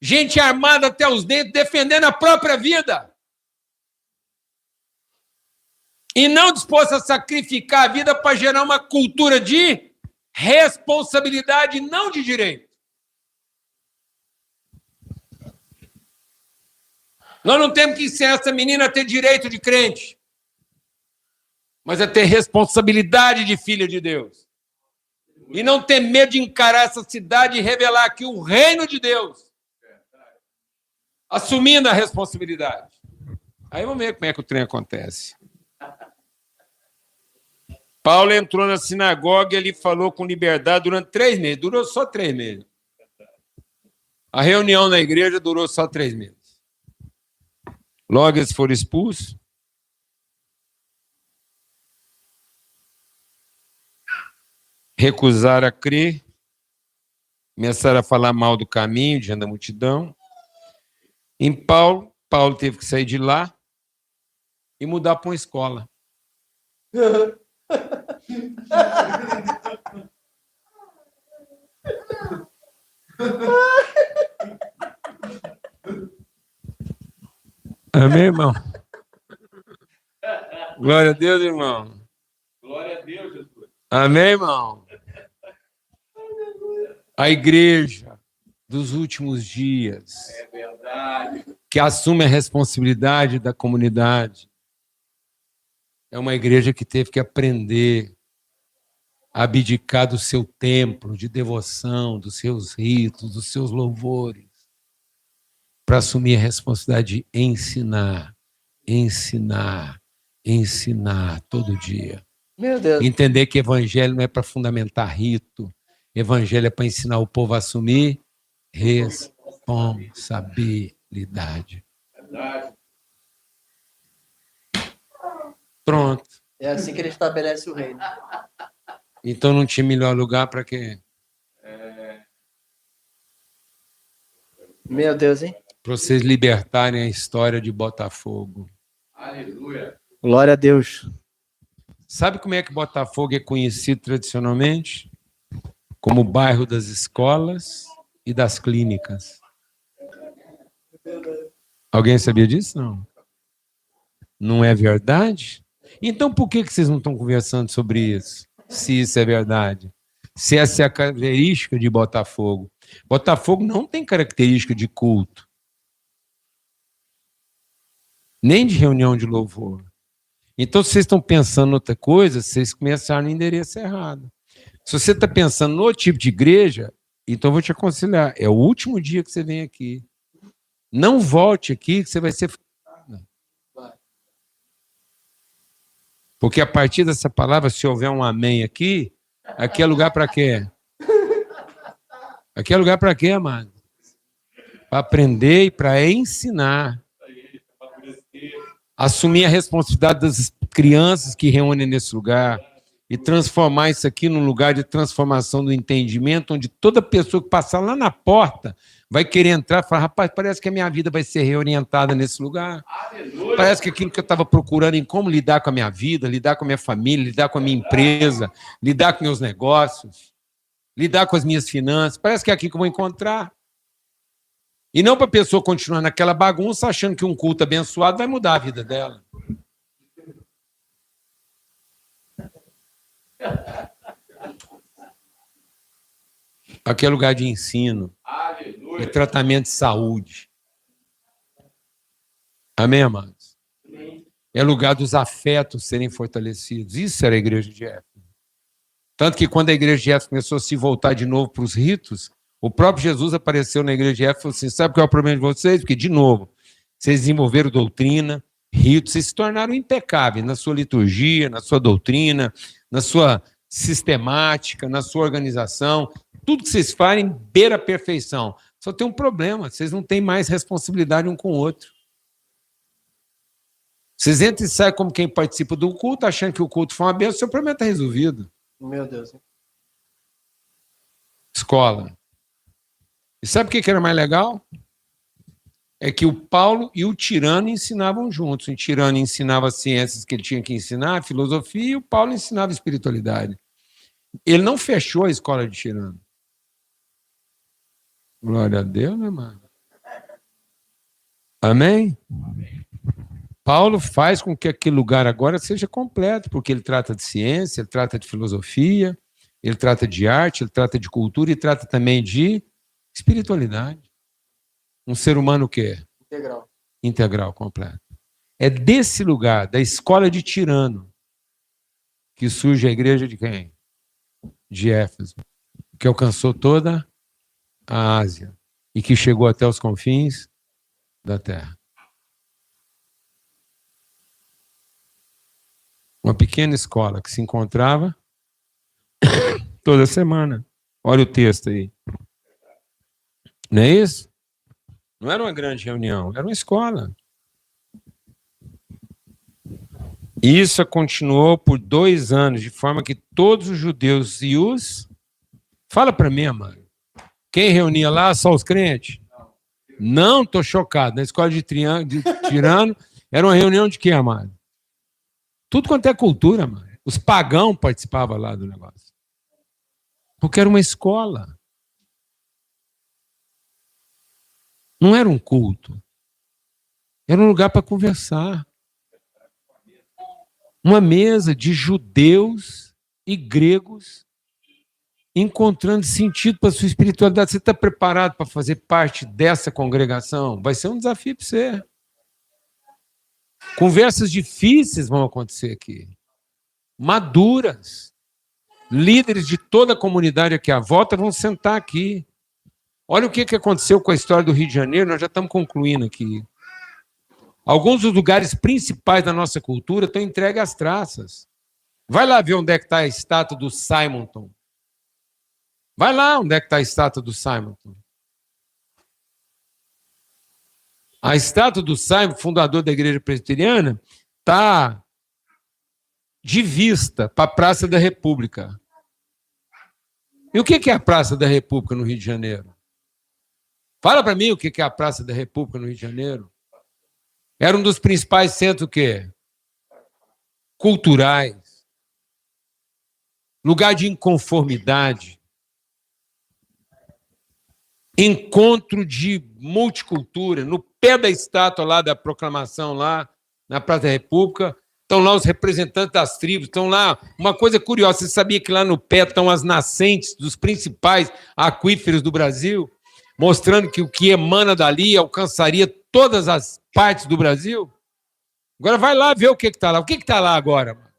A: Gente armada até os dentes, defendendo a própria vida. E não disposta a sacrificar a vida para gerar uma cultura de responsabilidade, não de direito. Nós não temos que ensinar essa menina a ter direito de crente, mas a ter responsabilidade de filha de Deus. E não ter medo de encarar essa cidade e revelar aqui o reino de Deus. Assumindo a responsabilidade. Aí vamos ver como é que o trem acontece. Paulo entrou na sinagoga e ele falou com liberdade durante 3 meses. Durou só 3 meses. A reunião na igreja durou só 3 meses. Logo eles foram expulsos. Recusaram a crer. Começaram a falar mal do caminho diante da multidão. Em Paulo teve que sair de lá e mudar para uma escola. Amém, irmão? Glória a Deus, irmão.
C: Glória a Deus, Jesus.
A: Amém, irmão? A igreja dos últimos dias,
C: É verdade.
A: que assume a responsabilidade da comunidade, é uma igreja que teve que aprender a abdicar do seu templo de devoção, dos seus ritos, dos seus louvores, para assumir a responsabilidade de ensinar todo dia.
B: Meu Deus.
A: Entender que evangelho não é para fundamentar rito, evangelho é para ensinar o povo a assumir responsabilidade.
C: Verdade.
A: Pronto.
B: É assim que ele estabelece o reino.
A: Então não tinha melhor lugar para quê?
B: Meu Deus, hein?
A: Para vocês libertarem a história de Botafogo.
C: Aleluia.
B: Glória a Deus.
A: Sabe como é que Botafogo é conhecido tradicionalmente? Como o bairro das escolas e das clínicas. Alguém sabia disso? Não. Não é verdade? Então por que vocês não estão conversando sobre isso? Se isso é verdade. Se essa é a característica de Botafogo. Botafogo não tem característica de culto. Nem de reunião de louvor. Então, se vocês estão pensando em outra coisa, vocês começaram no endereço errado. Se você está pensando no tipo de igreja, então eu vou te aconselhar. É o último dia que você vem aqui. Não volte aqui, que você vai ser frustrado. Porque a partir dessa palavra, se houver um amém aqui, aqui é lugar para quê? Aqui é lugar para quê, amado? Para aprender e para ensinar. Assumir a responsabilidade das crianças que reúnem nesse lugar e transformar isso aqui num lugar de transformação do entendimento, onde toda pessoa que passar lá na porta vai querer entrar e falar, rapaz, parece que a minha vida vai ser reorientada nesse lugar.
C: Aleluia.
A: Parece que aquilo que eu estava procurando em como lidar com a minha vida, lidar com a minha família, lidar com a minha empresa, lidar com meus negócios, lidar com as minhas finanças, parece que é aqui que eu vou encontrar. E não para a pessoa continuar naquela bagunça achando que um culto abençoado vai mudar a vida dela. Aqui é lugar de ensino,
C: Aleluia.
A: de tratamento de saúde. Amém, amados? É lugar dos afetos serem fortalecidos. Isso era a igreja de Éfeso. Tanto que quando a igreja de Éfeso começou a se voltar de novo para os ritos, o próprio Jesus apareceu na igreja de Éfeso e falou assim, sabe qual é o problema de vocês? Porque, de novo, vocês desenvolveram doutrina, ritos, vocês se tornaram impecáveis na sua liturgia, na sua doutrina, na sua sistemática, na sua organização. Tudo que vocês fazem beira a perfeição. Só tem um problema, vocês não têm mais responsabilidade um com o outro. Vocês entram e saem como quem participa do culto, achando que o culto foi uma bênção, o seu problema está resolvido.
B: Meu Deus.
A: Escola. E sabe o que era mais legal? É que o Paulo e o Tirano ensinavam juntos. O Tirano ensinava as ciências que ele tinha que ensinar, a filosofia, e o Paulo ensinava a espiritualidade. Ele não fechou a escola de Tirano. Glória a Deus, né, mano? Amém? Paulo faz com que aquele lugar agora seja completo, porque ele trata de ciência, ele trata de filosofia, ele trata de arte, ele trata de cultura e trata também de espiritualidade. Um ser humano o quê?
B: Integral.
A: Integral, completo. É desse lugar, da escola de Tirano, que surge a igreja de quem? De Éfeso, que alcançou toda a Ásia e que chegou até os confins da terra. Uma pequena escola que se encontrava toda semana. Olha o texto aí. Não é isso? Não era uma grande reunião, era uma escola. Isso continuou por 2 anos, de forma que todos os judeus e os... Fala para mim, amado. Quem reunia lá? Só os crentes? Não, estou chocado. Na escola de Tirano, era uma reunião de quê, amado? Tudo quanto é cultura, mano. Os pagãos participavam lá do negócio. Porque era uma escola. Não era um culto. Era um lugar para conversar. Uma mesa de judeus e gregos encontrando sentido para a sua espiritualidade. Você está preparado para fazer parte dessa congregação? Vai ser um desafio para você. Conversas difíceis vão acontecer aqui. Maduras. Líderes de toda a comunidade aqui à volta vão sentar aqui. Olha o que aconteceu com a história do Rio de Janeiro, nós já estamos concluindo aqui. Alguns dos lugares principais da nossa cultura estão entregues às traças. Vai lá ver onde é que está a estátua do Simonton. Vai lá onde é que está a estátua do Simonton. A estátua do Simon, fundador da Igreja Presbiteriana, está de vista para a Praça da República. E o que é a Praça da República no Rio de Janeiro? Fala para mim o que é a Praça da República no Rio de Janeiro. Era um dos principais centros o quê? Culturais. Lugar de inconformidade. Encontro de multicultura. No pé da estátua lá da proclamação, lá na Praça da República, estão lá os representantes das tribos, estão lá. Uma coisa curiosa, você sabia que lá no pé estão as nascentes dos principais aquíferos do Brasil, mostrando que o que emana dali alcançaria todas as partes do Brasil? Agora vai lá ver o que está lá. O que está lá agora, irmãos?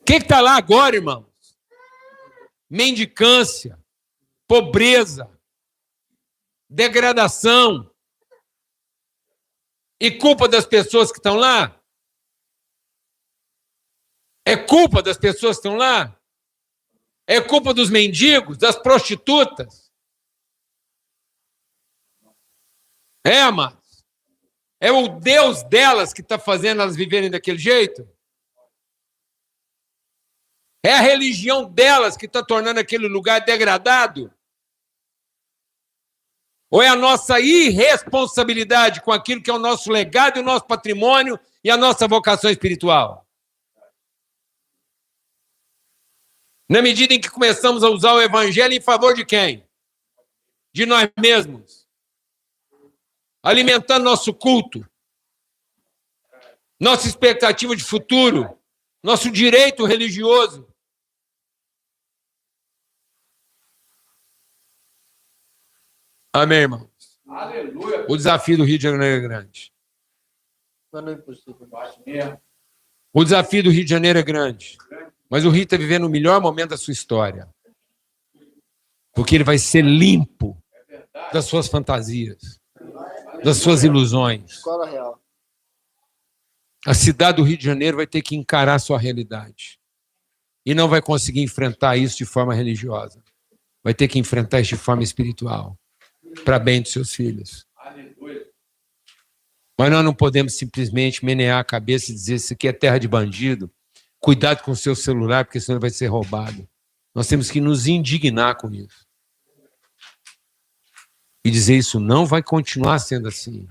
A: O que está lá agora, irmãos? Mendicância, pobreza, degradação. E culpa das pessoas que estão lá? É culpa das pessoas que estão lá? É culpa dos mendigos, das prostitutas? É, amados? É o Deus delas que está fazendo elas viverem daquele jeito? É a religião delas que está tornando aquele lugar degradado? Ou é a nossa irresponsabilidade com aquilo que é o nosso legado e o nosso patrimônio e a nossa vocação espiritual? Na medida em que começamos a usar o evangelho em favor de quem? De nós mesmos. Alimentando nosso culto, nossa expectativa de futuro, nosso direito religioso. Amém, irmãos? Aleluia. O desafio do Rio de Janeiro é grande. O desafio do Rio de Janeiro é grande. Mas o Rio está vivendo o melhor momento da sua história. Porque ele vai ser limpo das suas fantasias, das suas ilusões.
B: Escola real.
A: A cidade do Rio de Janeiro vai ter que encarar a sua realidade. E não vai conseguir enfrentar isso de forma religiosa. Vai ter que enfrentar isso de forma espiritual. Para bem dos seus filhos. Mas nós não podemos simplesmente menear a cabeça e dizer isso aqui é terra de bandido. Cuidado com o seu celular, porque senão ele vai ser roubado. Nós temos que nos indignar com isso. E dizer isso não vai continuar sendo assim.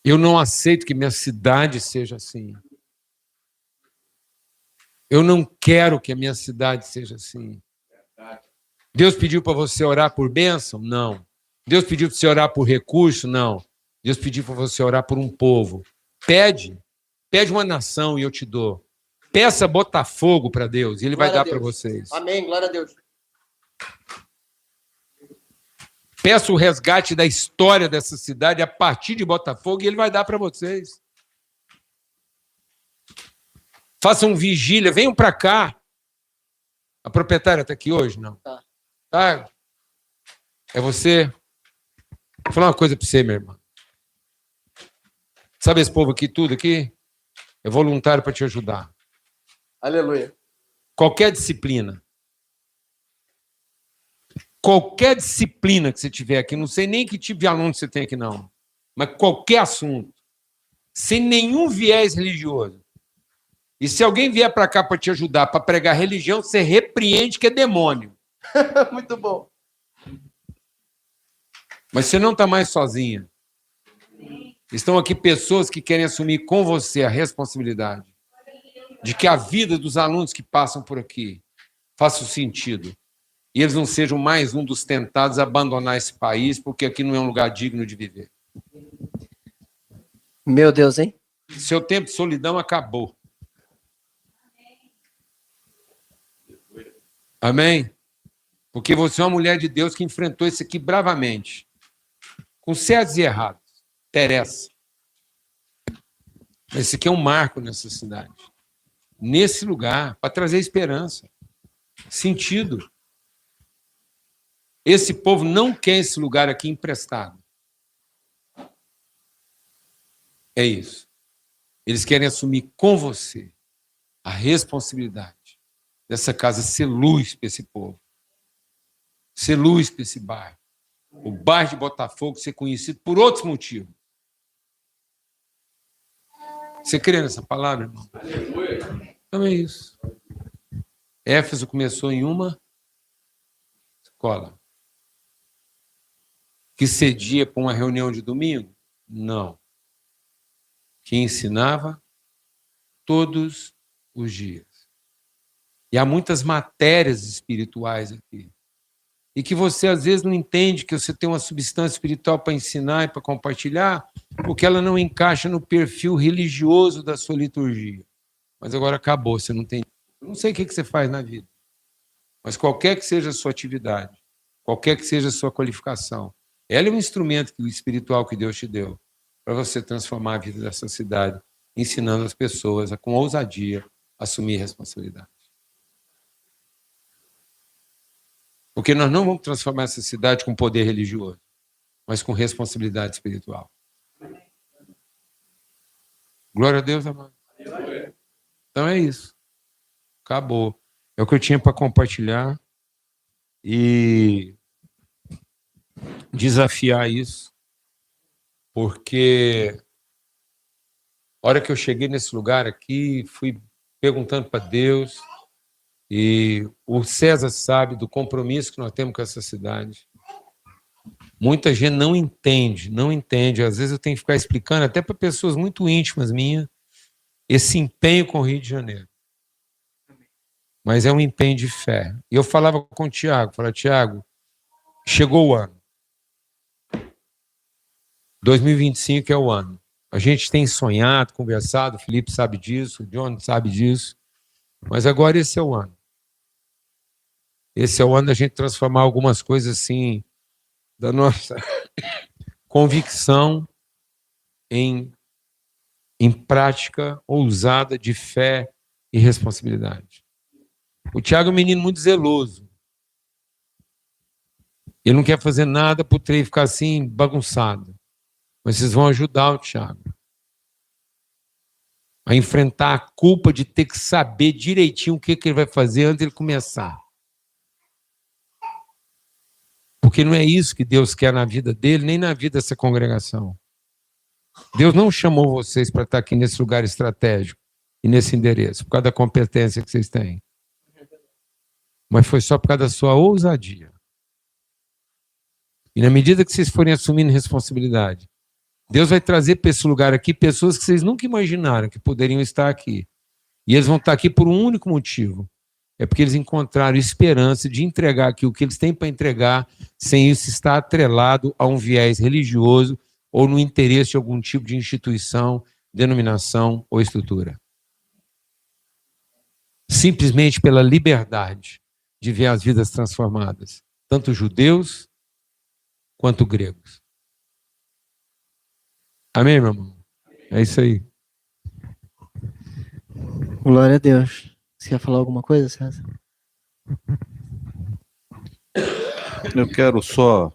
A: Eu não aceito que minha cidade seja assim. Eu não quero que a minha cidade seja assim. Deus pediu para você orar por bênção? Não. Deus pediu para você orar por recurso? Não. Deus pediu para você orar por um povo. Pede uma nação e eu te dou. Peça Botafogo para Deus e Ele vai dar para vocês.
B: Amém, glória a Deus.
A: Peça o resgate da história dessa cidade a partir de Botafogo e Ele vai dar para vocês. Façam vigília, venham para cá. A proprietária está aqui hoje? Não. Tá? É você? Vou falar uma coisa para você, meu irmão. Sabe esse povo aqui, tudo aqui? É voluntário para te ajudar.
B: Aleluia.
A: Qualquer disciplina que você tiver aqui, não sei nem que tipo de aluno você tem aqui, não, mas qualquer assunto, sem nenhum viés religioso. E se alguém vier para cá para te ajudar, para pregar religião, você repreende que é demônio.
B: Muito bom.
A: Mas você não está mais sozinha. Estão aqui pessoas que querem assumir com você a responsabilidade de que a vida dos alunos que passam por aqui faça sentido. E eles não sejam mais um dos tentados a abandonar esse país, porque aqui não é um lugar digno de viver.
B: Meu Deus, hein?
A: Seu tempo de solidão acabou. Amém? Porque você é uma mulher de Deus que enfrentou isso aqui bravamente. Com certos e errados. Interessa. Esse aqui é um marco nessa cidade. Nesse lugar, para trazer esperança. Sentido. Esse povo não quer esse lugar aqui emprestado. É isso. Eles querem assumir com você a responsabilidade dessa casa ser luz para esse povo. Ser luz para esse bairro. O bairro de Botafogo ser conhecido por outros motivos. Você crê nessa palavra, irmão? Então é isso. Éfeso começou em uma escola. Que cedia para uma reunião de domingo? Não. Que ensinava todos os dias. E há muitas matérias espirituais aqui. E que você, às vezes, não entende que você tem uma substância espiritual para ensinar e para compartilhar, porque ela não encaixa no perfil religioso da sua liturgia. Mas agora acabou, você não tem... Eu não sei o que você faz na vida. Mas qualquer que seja a sua atividade, qualquer que seja a sua qualificação, ela é um instrumento espiritual que Deus te deu para você transformar a vida dessa cidade, ensinando as pessoas a, com ousadia, assumir responsabilidade. Porque nós não vamos transformar essa cidade com poder religioso, mas com responsabilidade espiritual. Glória a Deus, amado. Então é isso. Acabou. É o que eu tinha para compartilhar e desafiar isso, porque a hora que eu cheguei nesse lugar aqui, fui perguntando para Deus, e o César sabe do compromisso que nós temos com essa cidade. Muita gente não entende. Às vezes eu tenho que ficar explicando, até para pessoas muito íntimas minhas, esse empenho com o Rio de Janeiro. Mas é um empenho de fé. E eu falava com o Tiago, Tiago, chegou o ano. 2025 é o ano. A gente tem sonhado, conversado, o Felipe sabe disso, o John sabe disso, mas agora esse é o ano. Esse é o ano da gente transformar algumas coisas assim, da nossa convicção em prática ousada de fé e responsabilidade. O Tiago é um menino muito zeloso. Ele não quer fazer nada para o trem ficar assim bagunçado. Mas vocês vão ajudar o Tiago a enfrentar a culpa de ter que saber direitinho o que ele vai fazer antes de ele começar. Porque não é isso que Deus quer na vida dele, nem na vida dessa congregação. Deus não chamou vocês para estar aqui nesse lugar estratégico e nesse endereço, por causa da competência que vocês têm. Mas foi só por causa da sua ousadia. E na medida que vocês forem assumindo responsabilidade, Deus vai trazer para esse lugar aqui pessoas que vocês nunca imaginaram que poderiam estar aqui. E eles vão estar aqui por um único motivo. É porque eles encontraram esperança de entregar aqui o que eles têm para entregar, sem isso estar atrelado a um viés religioso ou no interesse de algum tipo de instituição, denominação ou estrutura. Simplesmente pela liberdade de ver as vidas transformadas, tanto judeus quanto gregos. Amém, meu irmão? É isso aí.
B: Glória a Deus. Você quer falar alguma coisa, César?
C: Eu quero só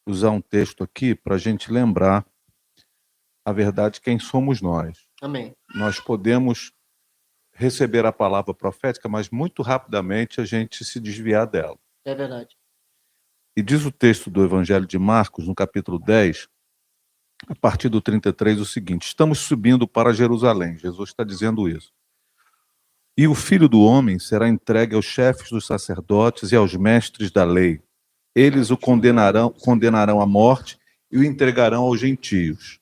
C: usar um texto aqui para a gente lembrar a verdade, quem somos nós.
B: Amém.
C: Nós podemos receber a palavra profética, mas muito rapidamente a gente se desviar dela.
B: É verdade.
C: E diz o texto do Evangelho de Marcos, no capítulo 10, a partir do 33, o seguinte: estamos subindo para Jerusalém. Jesus está dizendo isso. E o Filho do Homem será entregue aos chefes dos sacerdotes e aos mestres da lei. Eles o condenarão à morte e o entregarão aos gentios,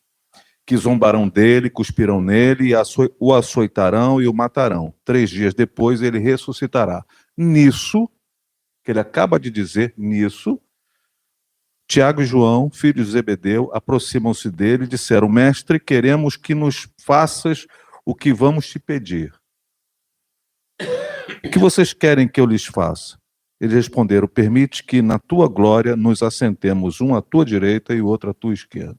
C: que zombarão dele, cuspirão nele, e o açoitarão e o matarão. 3 dias depois ele ressuscitará. Nisso, que ele acaba de dizer, nisso, Tiago e João, filhos de Zebedeu, aproximam-se dele e disseram: Mestre, queremos que nos faças o que vamos te pedir. O que vocês querem que eu lhes faça? Eles responderam: permite que na tua glória nos assentemos, um à tua direita e o outro à tua esquerda.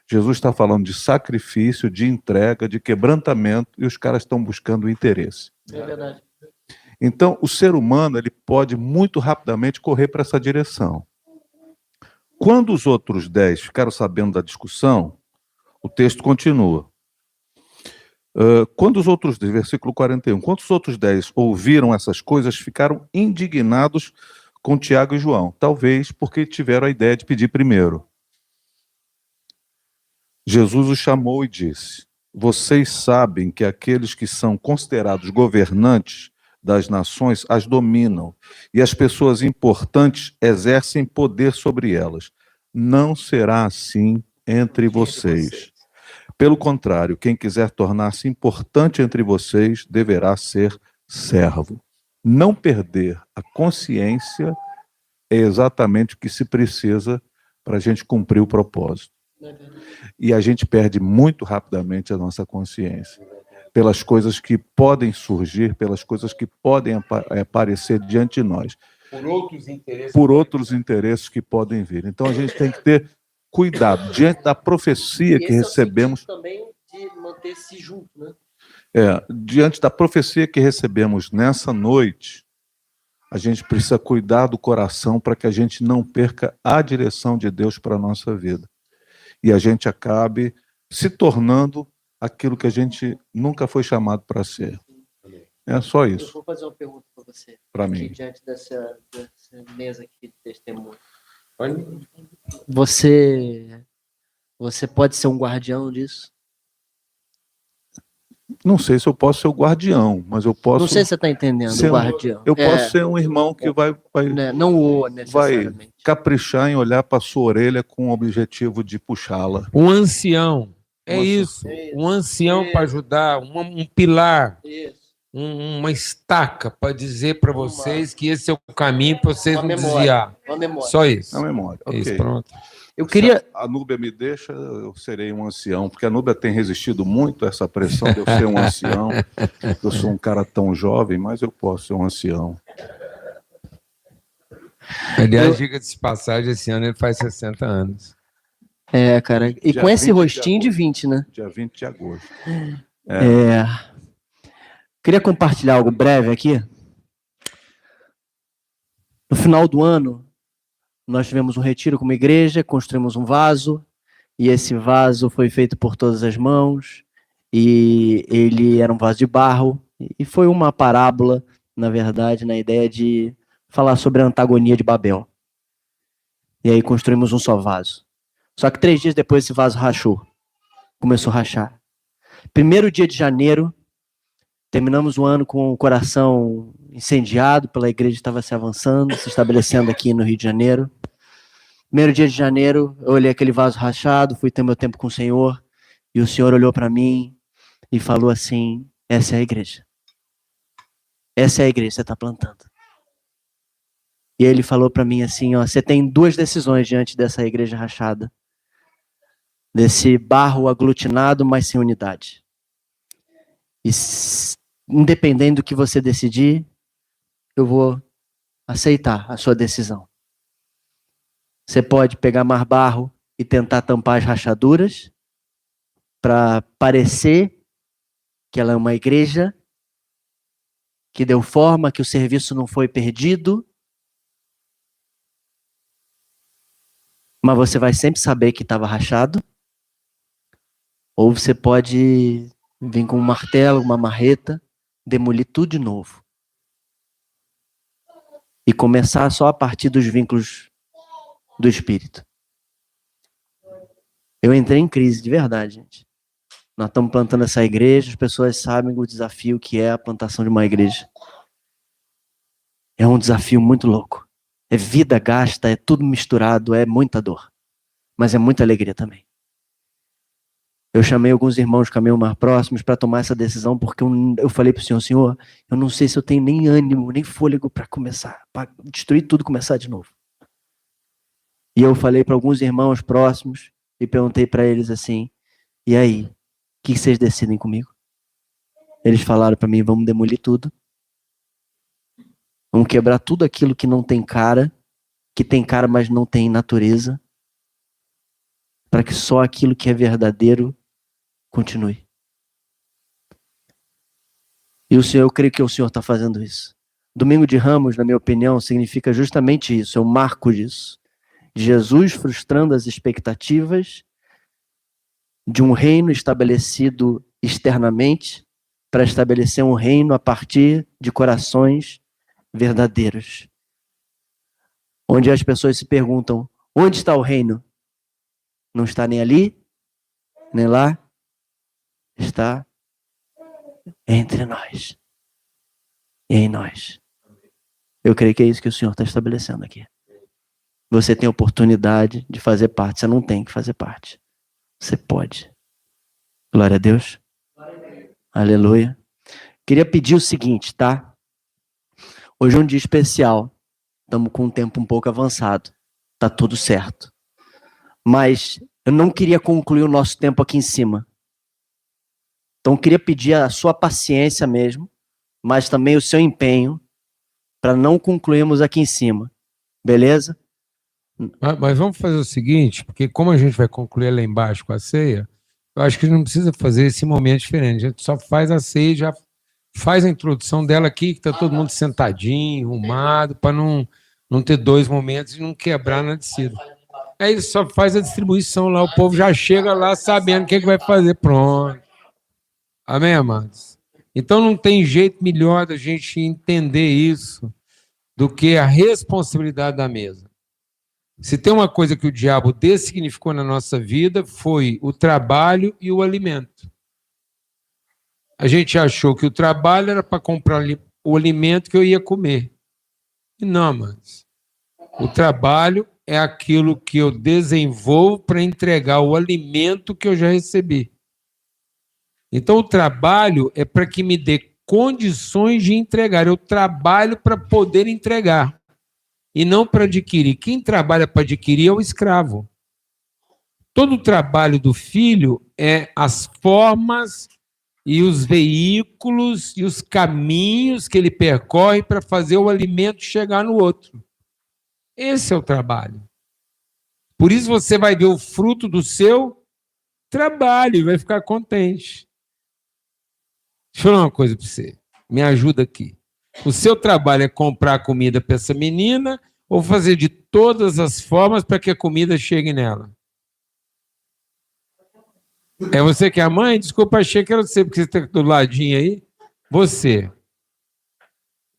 C: Jesus está falando de sacrifício, de entrega, de quebrantamento, e os caras estão buscando interesse.
B: É verdade.
C: Então, o ser humano ele pode muito rapidamente correr para essa direção. Quando os outros 10 ficaram sabendo da discussão, o texto continua. Quando os outros 10, versículo 41, quando os outros 10 ouviram essas coisas, ficaram indignados com Tiago e João, talvez porque tiveram a ideia de pedir primeiro. Jesus os chamou e disse: vocês sabem que aqueles que são considerados governantes das nações as dominam, e as pessoas importantes exercem poder sobre elas. Não será assim entre vocês. Pelo contrário, quem quiser tornar-se importante entre vocês deverá ser servo. Não perder a consciência é exatamente o que se precisa para a gente cumprir o propósito. E a gente perde muito rapidamente a nossa consciência pelas coisas que podem surgir, pelas coisas que podem aparecer diante de nós. Por outros interesses que podem vir. Então a gente tem que ter cuidado diante da profecia que recebemos.
B: Também de manter-se junto, né?
C: Diante da profecia que recebemos nessa noite, a gente precisa cuidar do coração para que a gente não perca a direção de Deus para a nossa vida. E a gente acabe se tornando aquilo que a gente nunca foi chamado para ser. É só isso.
B: Eu vou fazer uma pergunta para você.
C: Para mim.
B: Diante dessa mesa aqui de testemunho. Você pode ser um guardião disso?
C: Não sei se eu posso ser o guardião, mas eu posso...
B: Não sei se você está entendendo, o guardião.
C: Eu posso ser um irmão que vai
B: necessariamente.
C: Caprichar em olhar para a sua orelha com o objetivo de puxá-la.
A: Um ancião, isso. Um ancião para ajudar, um pilar, uma estaca para dizer para vocês que esse é o caminho para vocês não desviar. Só isso.
C: A memória. Okay.
A: Isso, pronto.
B: Eu queria...
C: Se a Núbia me deixa, eu serei um ancião, porque a Núbia tem resistido muito a essa pressão de eu ser um ancião. Eu sou um cara tão jovem, mas eu posso ser um ancião.
A: Aliás, diga-se de passagem, esse ano ele faz 60 anos.
B: Cara, e com esse rostinho de 20, né?
C: Dia 20 de agosto.
B: Queria compartilhar algo breve aqui. No final do ano, nós tivemos um retiro como igreja, construímos um vaso e esse vaso foi feito por todas as mãos, e ele era um vaso de barro, e foi uma parábola, na verdade, na ideia de falar sobre a antagonia de Babel. E aí construímos um só vaso. Só que 3 dias depois esse vaso rachou, começou a rachar. 1º dia de janeiro, terminamos o ano com o coração incendiado pela igreja que estava se avançando, se estabelecendo aqui no Rio de Janeiro. 1º dia de janeiro, eu olhei aquele vaso rachado, fui ter meu tempo com o Senhor, e o Senhor olhou para mim e falou assim: essa é a igreja. Essa é a igreja que você está plantando. E ele falou para mim assim, ó, você tem 2 decisões diante dessa igreja rachada. Desse barro aglutinado, mas sem unidade. E independente do que você decidir, eu vou aceitar a sua decisão. Você pode pegar mais barro e tentar tampar as rachaduras para parecer que ela é uma igreja que deu forma, que o serviço não foi perdido. Mas você vai sempre saber que estava rachado. Ou você pode vir com um martelo, uma marreta, demolir tudo de novo. E começar só a partir dos vínculos do Espírito. Eu entrei em crise, de verdade, gente. Nós estamos plantando essa igreja, as pessoas sabem o desafio que é a plantação de uma igreja. É um desafio muito louco. É vida gasta, é tudo misturado, é muita dor. Mas é muita alegria também. Eu chamei alguns irmãos caminho mais próximos para tomar essa decisão, porque eu falei para o Senhor, Senhor, eu não sei se eu tenho nem ânimo, nem fôlego para começar, para destruir tudo e começar de novo. E eu falei para alguns irmãos próximos e perguntei para eles assim, e aí, o que vocês decidem comigo? Eles falaram para mim, vamos demolir tudo. Vamos quebrar tudo aquilo que não tem cara, que tem cara, mas não tem natureza, para que só aquilo que é verdadeiro continue. E eu creio que o Senhor está fazendo isso. Domingo de Ramos, na minha opinião, significa justamente isso, é um marco disso. Jesus frustrando as expectativas de um reino estabelecido externamente para estabelecer um reino a partir de corações verdadeiros. Onde as pessoas se perguntam, onde está o reino? Não está nem ali, nem lá, está entre nós e em nós. Eu creio que é isso que o Senhor está estabelecendo aqui. Você tem a oportunidade de fazer parte, você não tem que fazer parte. Você pode. Glória a Deus. Aleluia. Queria pedir o seguinte, tá? Hoje é um dia especial. Estamos com um tempo um pouco avançado. Tá tudo certo. Mas eu não queria concluir o nosso tempo aqui em cima. Então eu queria pedir a sua paciência mesmo, mas também o seu empenho para não concluirmos aqui em cima. Beleza?
A: Mas vamos fazer o seguinte, porque como a gente vai concluir lá embaixo com a ceia, eu acho que a gente não precisa fazer esse momento diferente. A gente só faz a ceia e já faz a introdução dela aqui, que está todo mundo sentadinho, arrumado, para não ter 2 momentos e não quebrar na descida. Aí ele só faz a distribuição lá, o povo já chega lá sabendo o que vai fazer. Pronto. Amém, amados? Então não tem jeito melhor da gente entender isso do que a responsabilidade da mesa. Se tem uma coisa que o diabo dessignificou na nossa vida, foi o trabalho e o alimento. A gente achou que o trabalho era para comprar o alimento que eu ia comer. E não, mas o trabalho é aquilo que eu desenvolvo para entregar o alimento que eu já recebi. Então, o trabalho é para que me dê condições de entregar. Eu trabalho para poder entregar. E não para adquirir. Quem trabalha para adquirir é o escravo. Todo o trabalho do filho é as formas e os veículos e os caminhos que ele percorre para fazer o alimento chegar no outro. Esse é o trabalho. Por isso você vai ver o fruto do seu trabalho e vai ficar contente. Deixa eu falar uma coisa para você. Me ajuda aqui. O seu trabalho é comprar comida para essa menina ou fazer de todas as formas para que a comida chegue nela? É você que é a mãe? Desculpa, achei que era você, porque você está do ladinho aí. Você.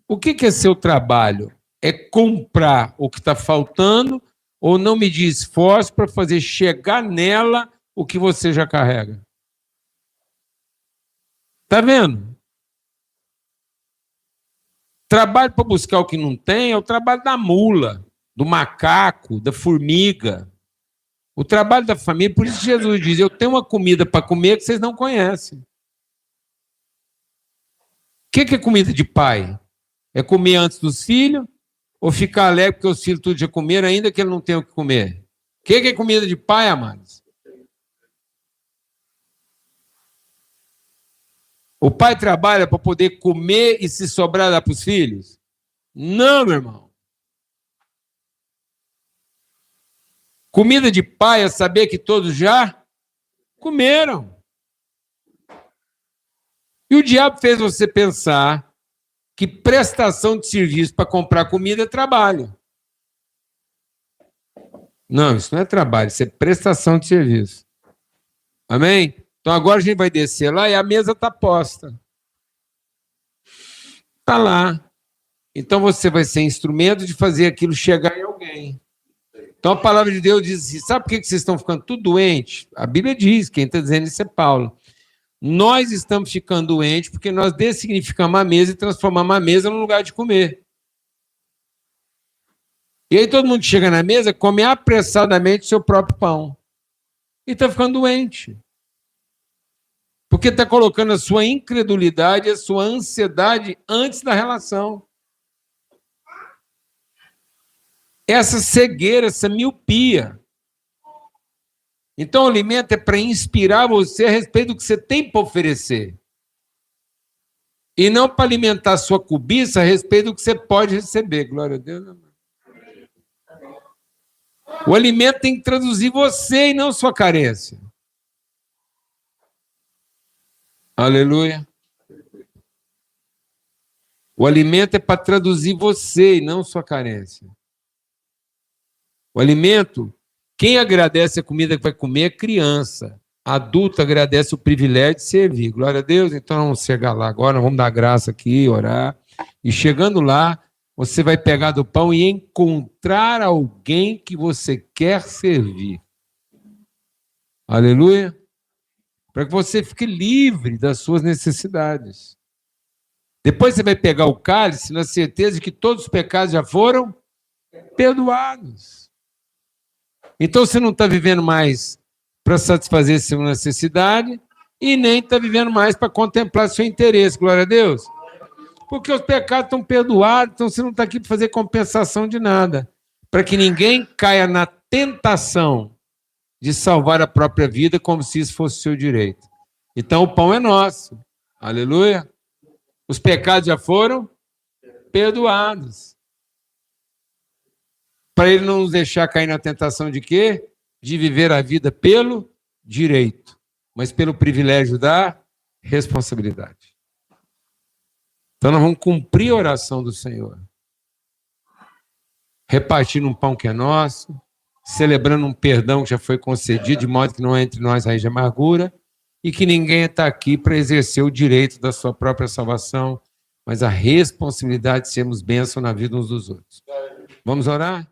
A: O que é seu trabalho? É comprar o que está faltando ou não medir esforço para fazer chegar nela o que você já carrega? Tá vendo? Trabalho para buscar o que não tem é o trabalho da mula, do macaco, da formiga. O trabalho da família, por isso Jesus diz, eu tenho uma comida para comer que vocês não conhecem. O que é comida de pai? É comer antes dos filhos ou ficar alegre porque os filhos tudo já comeram, ainda que ele não tenha o que comer? O que é comida de pai, amados? O pai trabalha para poder comer e se sobrar dar para os filhos? Não, meu irmão. Comida de pai é saber que todos já comeram. E o diabo fez você pensar que prestação de serviço para comprar comida é trabalho. Não, isso não é trabalho, isso é prestação de serviço. Amém? Então agora a gente vai descer lá e a mesa está posta. Está lá. Então você vai ser instrumento de fazer aquilo chegar em alguém. Então a palavra de Deus diz assim, sabe por que vocês estão ficando tudo doentes? A Bíblia diz, quem está dizendo isso é Paulo. Nós estamos ficando doentes porque nós dessignificamos a mesa e transformamos a mesa num lugar de comer. E aí todo mundo chega na mesa, come apressadamente seu próprio pão. E está ficando doente. Porque está colocando a sua incredulidade, a sua ansiedade antes da relação. Essa cegueira, essa miopia. Então o alimento é para inspirar você a respeito do que você tem para oferecer. E não para alimentar a sua cobiça a respeito do que você pode receber. Glória a Deus. O alimento tem que traduzir você e não sua carência. Aleluia. O alimento é para traduzir você e não sua carência. O alimento, quem agradece a comida que vai comer é criança. Adulto agradece o privilégio de servir. Glória a Deus. Então vamos chegar lá agora, vamos dar graça aqui, orar. E chegando lá, você vai pegar do pão e encontrar alguém que você quer servir. Aleluia. Para que você fique livre das suas necessidades. Depois você vai pegar o cálice na certeza de que todos os pecados já foram perdoados. Então você não está vivendo mais para satisfazer sua necessidade e nem está vivendo mais para contemplar seu interesse, glória a Deus. Porque os pecados estão perdoados, então você não está aqui para fazer compensação de nada. Para que ninguém caia na tentação de salvar a própria vida como se isso fosse seu direito. Então o pão é nosso. Aleluia. Os pecados já foram perdoados. Para ele não nos deixar cair na tentação de quê? De viver a vida pelo direito, mas pelo privilégio da responsabilidade. Então nós vamos cumprir a oração do Senhor. Repartindo um pão que é nosso, celebrando um perdão que já foi concedido, de modo que não há entre nós raiz de amargura, e que ninguém está aqui para exercer o direito da sua própria salvação, mas a responsabilidade de sermos bênção na vida uns dos outros. Vamos orar?